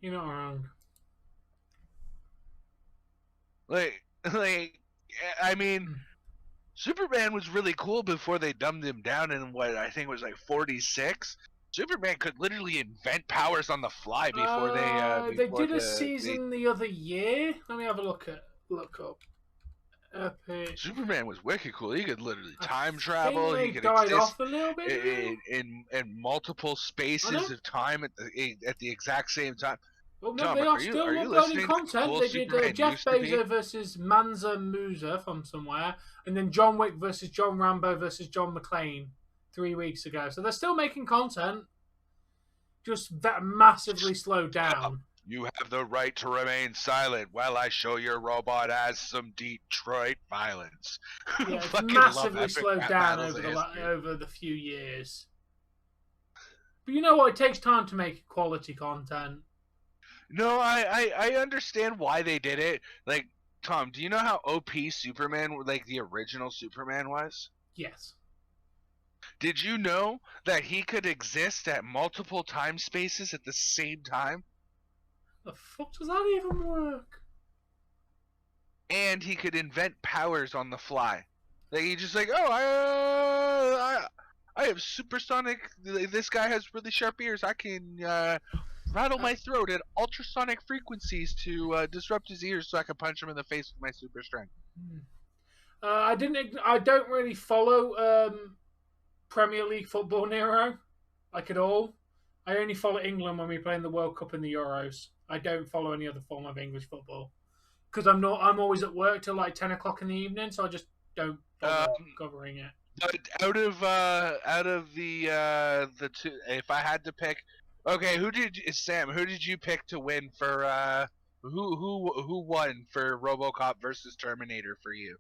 S2: You're not wrong.
S1: I mean, Superman was really cool before they dumbed him down in what I think was 46. Superman could literally invent powers on the fly before
S2: they did a season the other year. Let me have a look up. Epic.
S1: Superman was wicked cool. He could literally time travel. He could
S2: died
S1: exist
S2: off a little bit
S1: in multiple spaces of time at the exact same time.
S2: Well, no,
S1: Tom,
S2: they are still
S1: are you
S2: uploading
S1: listening to
S2: content.
S1: cool
S2: They did
S1: Superman
S2: Jeff
S1: used to be?
S2: Bezos versus Mansa Musa from somewhere, and then John Wick versus John Rambo versus John McClane 3 weeks ago. So they're still making content, just that massively slowed down.
S1: You have the right to remain silent while I show your robot as some Detroit violence.
S2: Yeah, it's
S1: Fucking love
S2: massively
S1: epic
S2: slowed
S1: rap
S2: down
S1: battles of history.
S2: over the few years. But you know what? It takes time to make quality content.
S1: No, I understand why they did it. Like, Tom, do you know how OP Superman, like the original Superman, was?
S2: Yes.
S1: Did you know that he could exist at multiple time spaces at the same time?
S2: The fuck does that even work?
S1: And he could invent powers on the fly. Like, he just like, I have supersonic. This guy has really sharp ears. I can rattle my throat at ultrasonic frequencies to disrupt his ears, so I can punch him in the face with my super strength.
S2: I don't really follow Premier League football, Nero, like at all. I only follow England when we play in the World Cup and the Euros. I don't follow any other form of English football because I'm always at work till like 10 o'clock in the evening, so I just don't bother covering it.
S1: But out of the two, if I had to pick, okay, Sam? Who did you pick to win for who won for RoboCop versus Terminator for you?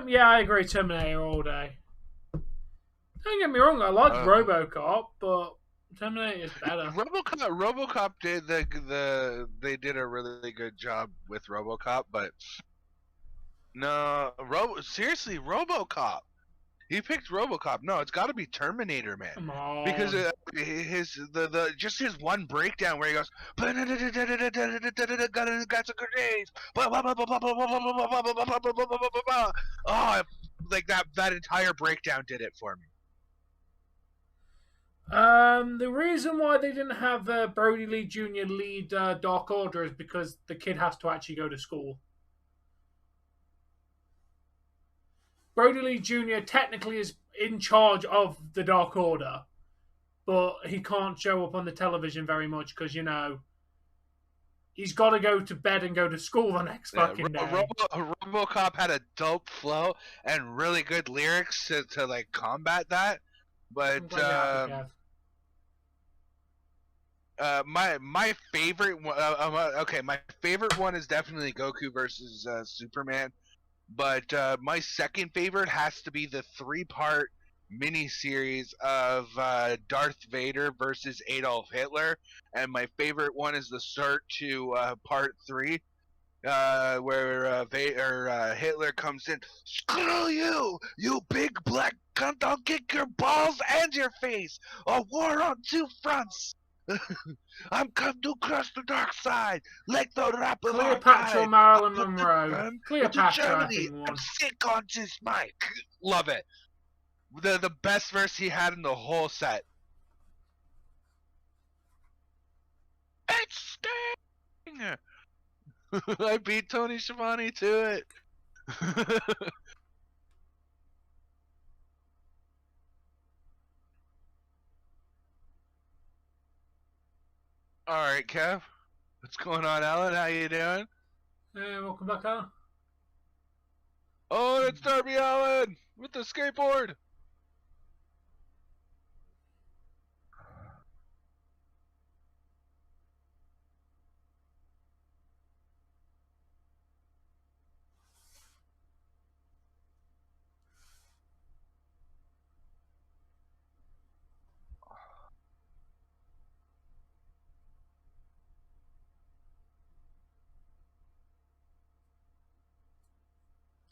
S2: Yeah, I agree. Terminator all day. Don't get me wrong, I like RoboCop, but Terminator is better.
S1: RoboCop did they did a really good job with RoboCop, but no, seriously, RoboCop. He picked RoboCop. No, it's got to be Terminator, man.
S2: Come on.
S1: Because just his one breakdown where he goes, got some grenades. Oh, like that entire breakdown did it for me.
S2: The reason why they didn't have Brody Lee Jr. lead Dark Order is because the kid has to actually go to school. Brody Lee Jr. technically is in charge of the Dark Order, but he can't show up on the television very much because, you know, he's got to go to bed and go to school the next fucking day.
S1: RoboCop had a dope flow and really good lyrics to like combat that, but my favorite one, my favorite one is definitely Goku versus Superman. But my second favorite has to be the 3-part miniseries of Darth Vader versus Adolf Hitler, and my favorite one is the start to part 3, where Hitler comes in. Screw you, you big black cunt! I'll kick your balls and your face. A war on 2 fronts. I'm come to cross the dark side, like the rap of
S2: Cleopatra, Marilyn Monroe. Cleopatra,
S1: I'm sick on this mic. Love it. The best verse he had in the whole set. It's Sting. I beat Tony Schiavone to it. All right, Kev. What's going on, Alan? How you doing?
S2: Hey, welcome back, Alan.
S1: Oh, it's Darby Allin with the skateboard.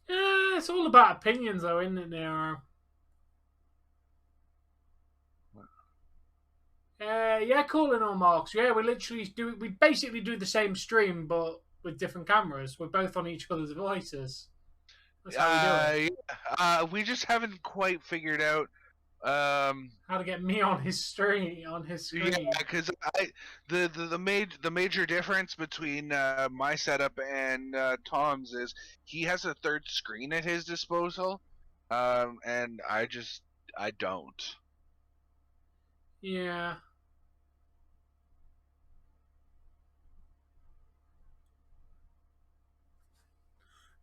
S2: Yeah, it's all about opinions, though, isn't it, Nero? Yeah, cool and all, Marks. Yeah, we basically do the same stream, but with different cameras. We're both on each other's devices. That's how we do it.
S1: We just haven't quite figured out
S2: How to get me on his screen?
S1: Yeah, because the major difference between my setup and Tom's is he has a third screen at his disposal, and I don't.
S2: Yeah.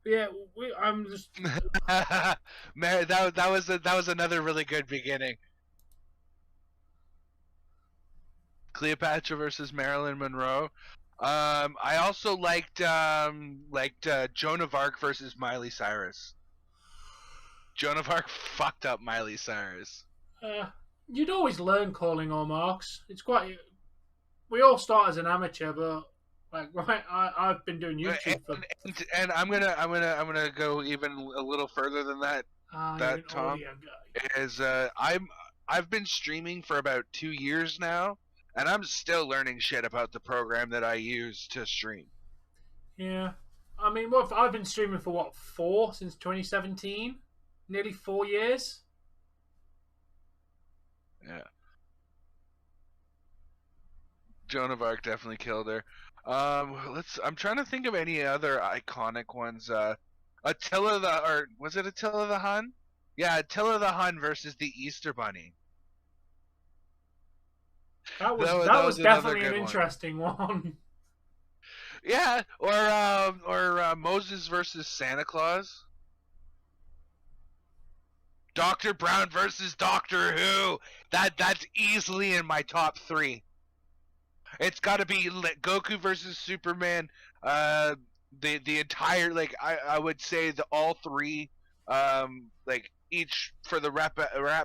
S2: Yeah, I'm just.
S1: Man, that was another really good beginning. Cleopatra versus Marilyn Monroe. I also liked Joan of Arc versus Miley Cyrus. Joan of Arc fucked up Miley Cyrus.
S2: You'd always learn calling all marks. It's quite. We all start as an amateur, but like right, I've been doing YouTube for.
S1: And I'm gonna go even a little further than that. That Tom is I've been streaming for about 2 years now, and I'm still learning shit about the program that I use to stream.
S2: Yeah, I mean, I've been streaming for what, 4 since 2017, nearly 4 years.
S1: Yeah. Joan of Arc definitely killed her. I'm trying to think of any other iconic ones. Attila the Hun? Yeah, Attila the Hun versus the Easter Bunny.
S2: That was definitely an interesting one.
S1: Yeah, or Moses versus Santa Claus. Dr. Brown versus Doctor Who. That's easily in my top 3. It's got to be Goku versus Superman. The entire, like, I would say all 3, like each for the rap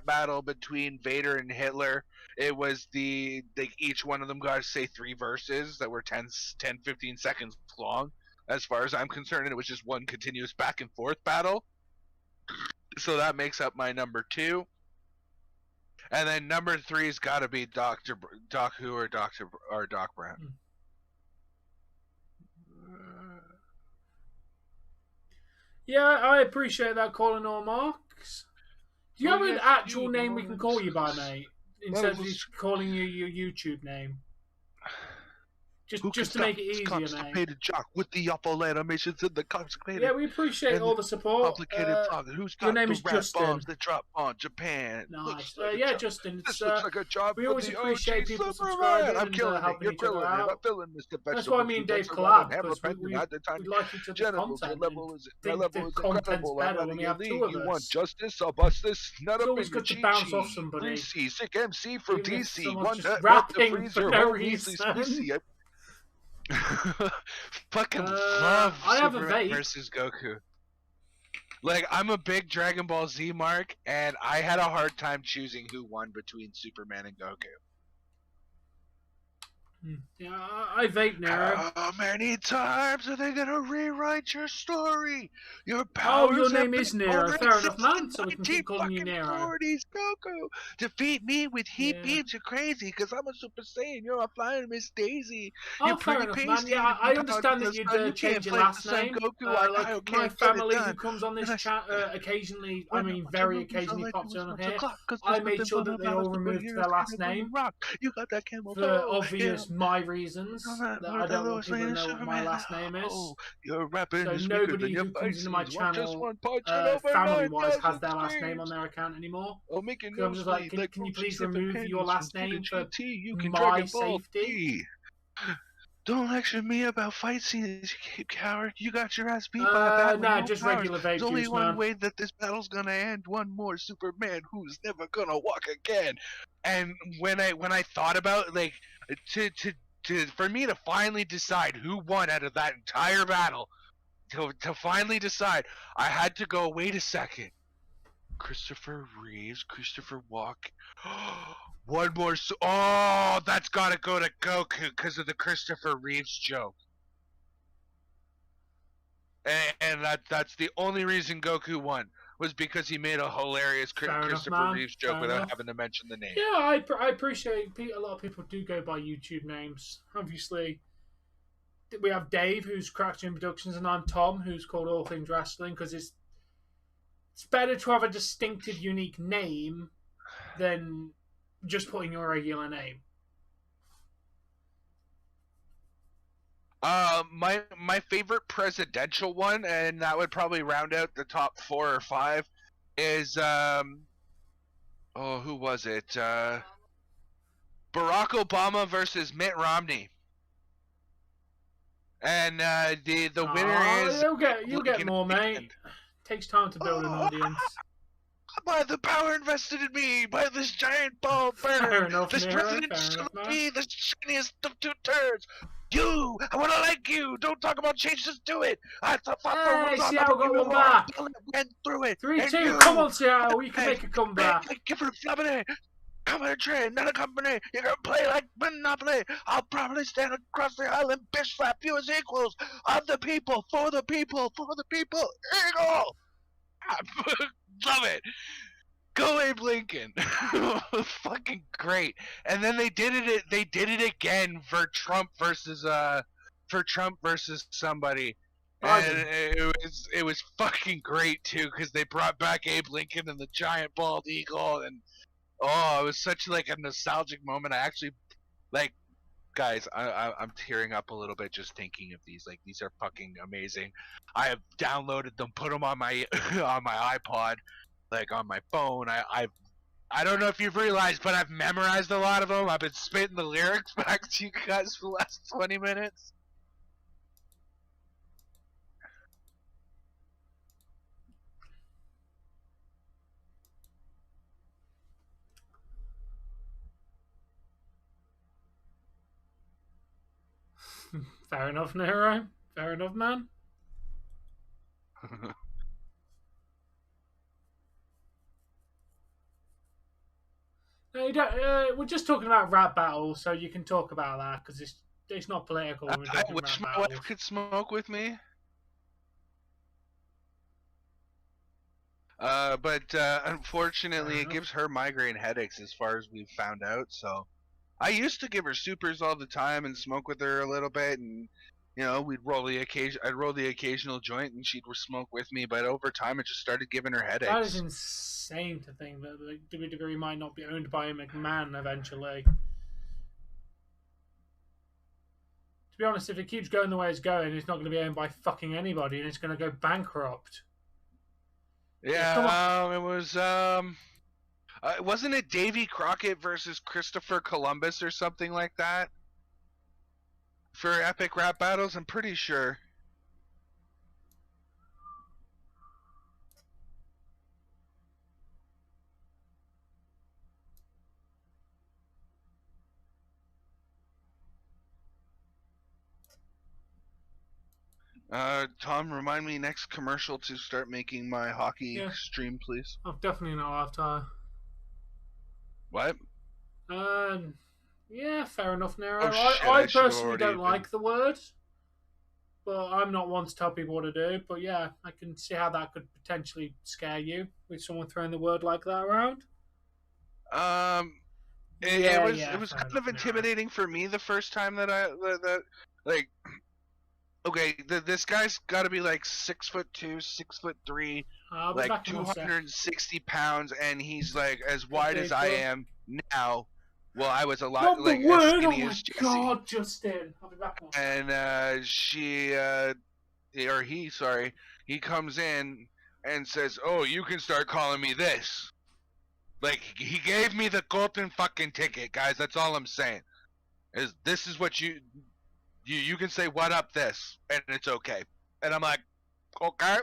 S1: battle between Vader and Hitler. It was each one of them got to say 3 verses that were 10-15 seconds long. As far as I'm concerned, and it was just one continuous back and forth battle. So that makes up my number 2. And then number 3's got to be Doc Who or Doc Brown.
S2: Yeah, I appreciate that calling all marks. Do you have an actual name we can call you by, mate? Instead of just calling you your YouTube name. Just to make it easier,
S1: constipated jock with the awful animations and the constipated.
S2: Yeah, we appreciate all the support.
S1: Complicated who's got
S2: your name
S1: the
S2: is
S1: rap
S2: Justin.
S1: bombs that drop on Japan?
S2: Nice. Yeah, Justin.
S1: This looks like a job.
S2: We always appreciate people
S1: subscribing. I'm
S2: and
S1: killing it.
S2: helping
S1: You're
S2: each other
S1: killing it.
S2: out.
S1: I'm feeling Mr.
S2: That's why me and Dave collab, because we like each other's content.
S1: My level is
S2: content's
S1: incredible.
S2: better when we have 2 of
S1: You
S2: us.
S1: want justice? I'll bust this. Not
S2: It's always good to bounce off somebody.
S1: Sick MC from
S2: Even if
S1: DC.
S2: someone's
S1: One
S2: just
S1: nut,
S2: rapping
S1: the freezer,
S2: for no
S1: whole
S2: reason.
S1: Weasley, fucking love
S2: I have a
S1: Superman
S2: vape.
S1: versus Goku. Like, I'm a big Dragon Ball Z mark, and I had a hard time choosing who won between Superman and Goku.
S2: Yeah, I vape now.
S1: How many times are they gonna rewrite your story? Your powers
S2: your name is Nero.
S1: already
S2: Fair enough, man.
S1: since
S2: So we can keep calling you Nero.
S1: 1940s, Goku. Defeat me with heat
S2: Yeah.
S1: beams. You're crazy, because I'm a Super Saiyan. You're a flying Miss Daisy.
S2: Oh,
S1: You're
S2: fair
S1: pretty
S2: enough, man.
S1: pasty.
S2: Yeah, I
S1: You
S2: understand that
S1: can't
S2: you'd change your
S1: play the
S2: last
S1: same
S2: name.
S1: Goku.
S2: Like
S1: can't
S2: my
S1: get it
S2: family who
S1: done.
S2: comes on this
S1: And
S2: chat occasionally,
S1: When
S2: I mean
S1: I
S2: very
S1: watch
S2: occasionally
S1: movies,
S2: pops
S1: I
S2: on
S1: like
S2: here.
S1: to clock, 'cause
S2: I
S1: there's
S2: made
S1: nothing
S2: sure
S1: fun
S2: that they
S1: about
S2: all
S1: us, but
S2: removed
S1: here's
S2: their last
S1: the
S2: name
S1: rock. You got that camel
S2: for
S1: toe.
S2: obvious
S1: Yeah.
S2: my reasons. That I don't want people to know what my last name is.
S1: Oh, your rapping
S2: So
S1: is
S2: nobody
S1: weaker than
S2: who comes into my
S1: your Pisces.
S2: channel,
S1: One punch and over
S2: family-wise, has
S1: 9,000
S2: their last name on
S1: screams.
S2: their account anymore.
S1: Oh, make it
S2: So I'm just like, can you please remove your last name for my safety?
S1: Don't lecture me about fight scenes, you coward. You got your ass beat by a bat.
S2: Nah, just regular vape
S1: There's only
S2: juice,
S1: one
S2: man.
S1: way that this battle's gonna end. One more Superman who's never gonna walk again. And when I thought about, like, for me to finally decide who won out of that entire battle, to finally decide, I had to go, wait a second. Christopher Reeves, Christopher Walken. One more. Oh, that's gotta go to Goku because of the Christopher Reeves joke. And that's the only reason Goku won, was because he made a hilarious Christopher Reeves joke without having to mention the name.
S2: Yeah, I appreciate a lot of people do go by YouTube names. Obviously, we have Dave, who's Crackdown Productions, and I'm Tom, who's called All Things Wrestling, because it's better to have a distinctive, unique name than just putting your regular name.
S1: My favorite presidential one, and that would probably round out the top 4 or 5, is who was it? Barack Obama versus Mitt Romney. And the winner is
S2: you'll get more, mate. Takes time to build an audience.
S1: By the power invested in me, by this giant ball burner,
S2: Fair enough,
S1: this
S2: Nero,
S1: president
S2: fair
S1: shall
S2: enough,
S1: be the shiniest of 2 turds. You, I want to like you. Don't talk about change, just do it. I thought
S2: Hey, Seattle got one back.
S1: Went through it.
S2: 3-2. Come on, Seattle. You can make a comeback.
S1: Give it a flappity. Come on, train, not a company. You're gonna play like Monopoly. I'll probably stand across the aisle and bitch slap you as equals. Of the people, for the people, for the people. Eagle. Love it. Go Abe Lincoln. Fucking great. And then they did it again for Trump versus somebody. And it was fucking great too, because they brought back Abe Lincoln and the giant bald eagle, and it was such like a nostalgic moment. I actually, like, guys, I'm tearing up a little bit just thinking of these. Like, these are fucking amazing. I have downloaded them, put them on my on my iPod, like on my phone. I don't know if you've realized, but I've memorized a lot of them. I've been spitting the lyrics back to you guys for the last 20 minutes.
S2: Fair enough, Nero. Fair enough, man. No, you don't, we're just talking about rap battles, so you can talk about that because it's not political.
S1: I wish my wife could smoke with me. But unfortunately, it gives her migraine headaches, as far as we've found out. So, I used to give her supers all the time and smoke with her a little bit, and I'd roll the occasional joint, and she'd smoke with me. But over time, it just started giving her headaches.
S2: That is insane to think that the WWE might not be owned by a McMahon eventually. To be honest, if it keeps going the way it's going, it's not going to be owned by fucking anybody, and it's going to go bankrupt.
S1: Yeah, it was. Wasn't it Davy Crockett versus Christopher Columbus or something like that? For epic rap battles, I'm pretty sure. Tom, remind me next commercial to start making my hockey stream, please.
S2: I've definitely not after.
S1: What?
S2: Yeah, fair enough, Nero.
S1: Oh, shit,
S2: I personally don't like the word, but I'm not one to tell people what to do. But yeah, I can see how that could potentially scare you with someone throwing the word like that around.
S1: It was kind of intimidating for me the first time that okay, this guy's got to be like 6'2", 6'3", like 260 pounds, and he's like as wide as I am now. Well, I was a lot like as skinny as Jesse.
S2: Oh my God, Justin! I'll be back now.
S1: And he comes in and says, "Oh, you can start calling me this." Like, he gave me the golden fucking ticket, guys. That's all I'm saying. This is what you can say, "What up this?" and it's okay. And I'm like, okay.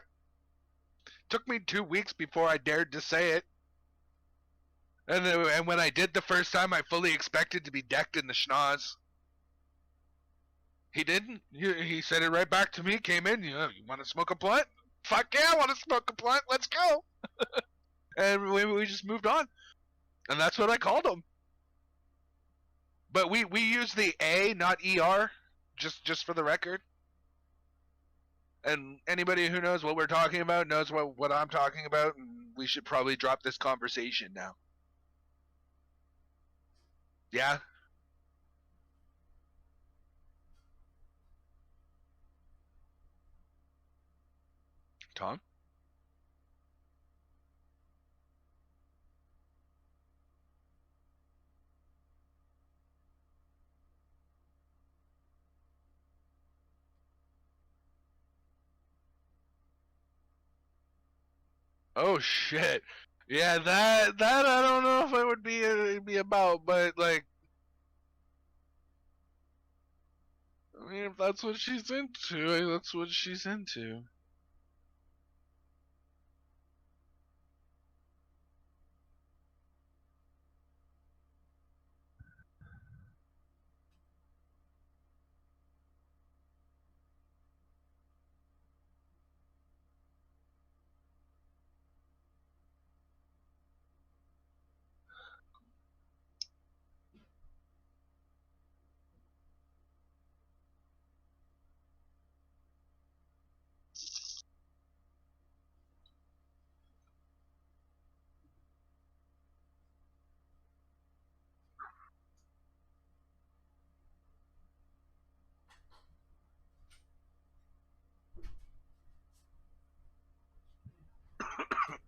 S1: Took me 2 weeks before I dared to say it. And when I did the first time, I fully expected to be decked in the schnoz. He didn't. He said it right back to me. Came in. You want to smoke a blunt? Fuck yeah, I want to smoke a blunt. Let's go. And we just moved on. And that's what I called him. But we use the A, not ER, just for the record. And anybody who knows what we're talking about knows what I'm talking about, and we should probably drop this conversation now. Yeah? Tom? Oh shit. Yeah, that I don't know if it would be about, but like, I mean, if that's what she's into, that's what she's into.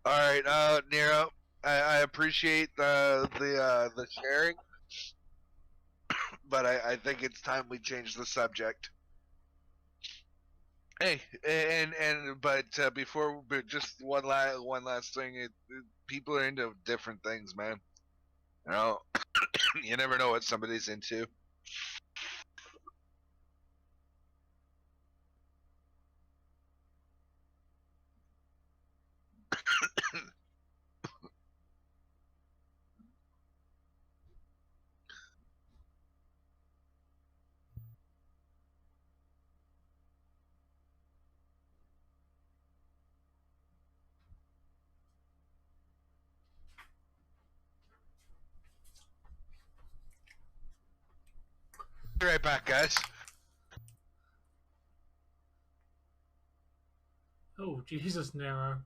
S1: All right, Nero, I appreciate the sharing, but I think it's time we change the subject. Hey, but just one last thing, people are into different things, man. You know, you never know what somebody's into. Be right back, guys.
S2: Oh, Jesus, Nero.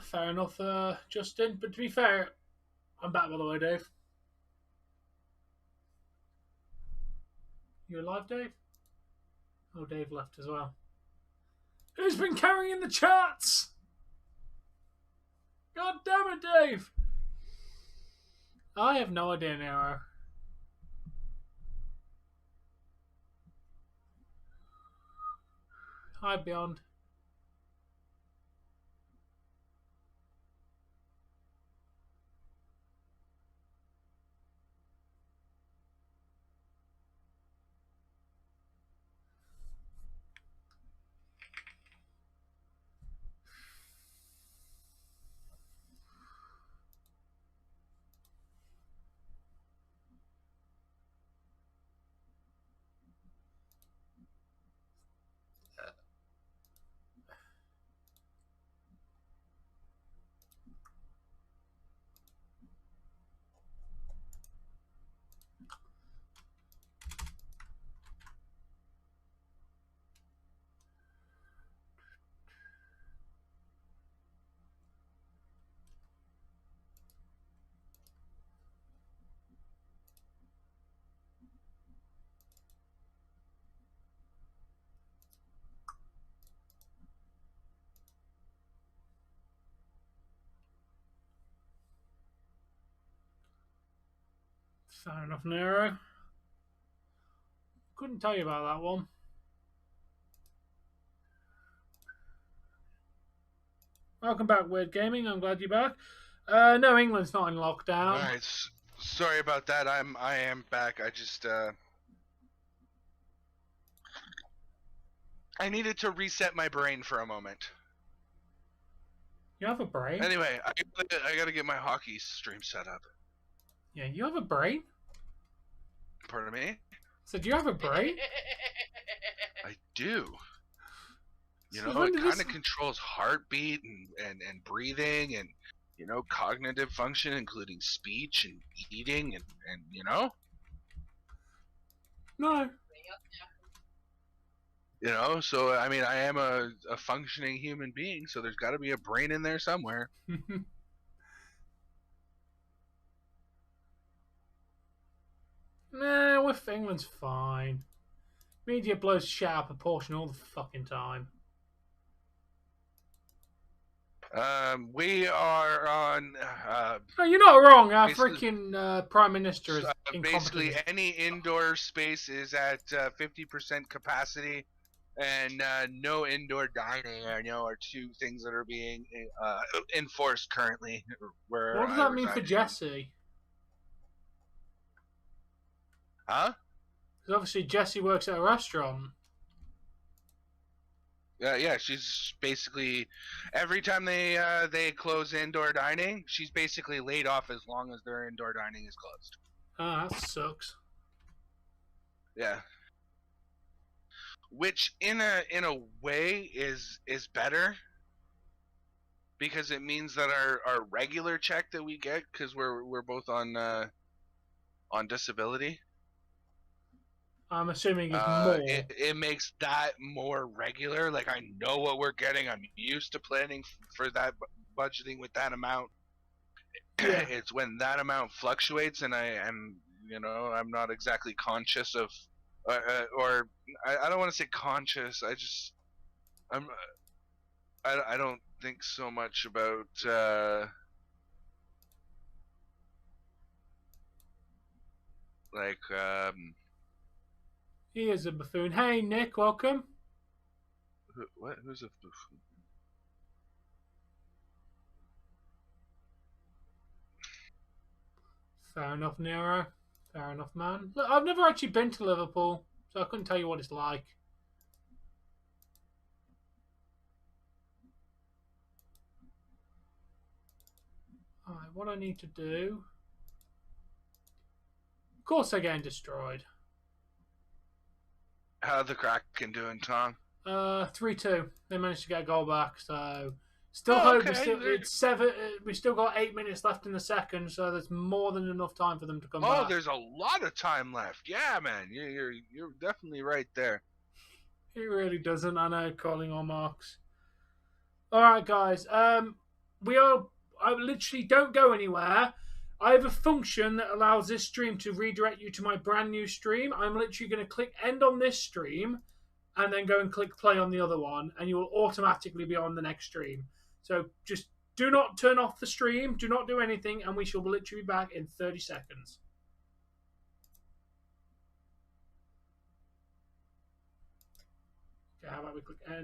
S2: Fair enough, Justin. But to be fair, I'm back by the way, Dave. You alive, Dave? Oh, Dave left as well. Who's been carrying the charts? God damn it, Dave! I have no idea, Nero. Hi, Beyond. Fair enough, Nero. Couldn't tell you about that one. Welcome back, Weird Gaming. I'm glad you're back. No, England's not in lockdown.
S1: All right, sorry about that. I am back. I just I needed to reset my brain for a moment.
S2: You have a brain?
S1: Anyway, I gotta get my hockey stream set up.
S2: Yeah, you have a brain?
S1: Pardon me?
S2: So do you have a brain?
S1: I do. You
S2: So
S1: know,
S2: when
S1: it
S2: did
S1: kind
S2: this-
S1: of controls heartbeat and breathing and, you know, cognitive function, including speech and eating and you know?
S2: No.
S1: You know, so I mean, I am a functioning human being, so there's got to be a brain in there somewhere.
S2: Nah, with England's fine. Media blows shit out of proportion all the fucking time.
S1: We are on.
S2: No, you're not wrong. Our
S1: Basically-
S2: freaking Prime Minister is
S1: Basically,
S2: incompetent.
S1: any indoor space is at 50% capacity, and no indoor dining are two things that are being enforced currently. Where
S2: What does
S1: I
S2: that mean for
S1: reside in.
S2: Jesse?
S1: Huh?
S2: Because obviously Jesse works at a restaurant.
S1: Yeah, she's basically every time they close indoor dining, she's basically laid off as long as their indoor dining is closed.
S2: Ah, that sucks.
S1: Yeah. Which in a way is better, because it means that our regular check that we get, because we're both on disability,
S2: I'm assuming it's more.
S1: it makes that more regular. Like, I know what we're getting. I'm used to planning for that, budgeting with that amount.
S2: Yeah.
S1: It's when that amount fluctuates, and I'm not exactly conscious of, or I don't want to say conscious. I don't think so much about
S2: He is a buffoon. Hey, Nick, welcome.
S1: who's a buffoon?
S2: Fair enough, Nero. Fair enough, man. Look, I've never actually been to Liverpool, so I couldn't tell you what it's like. Alright, what I need to do... Of course they're getting destroyed.
S1: How the Kraken doing, Tom?
S2: 3-2. They managed to get a goal back, so... Still
S1: Oh,
S2: hope
S1: okay.
S2: it's 7. We still got 8 minutes left in the second, so there's more than enough time for them to come back.
S1: Oh, there's a lot of time left. Yeah, man, you're definitely right there.
S2: He really doesn't. I know, calling all marks. All right, guys. I literally don't go anywhere. I have a function that allows this stream to redirect you to my brand new stream. I'm literally going to click end on this stream, and then go and click play on the other one, and you will automatically be on the next stream. So just do not turn off the stream, do not do anything, and we shall literally be back in 30 seconds. Okay, how about we click end?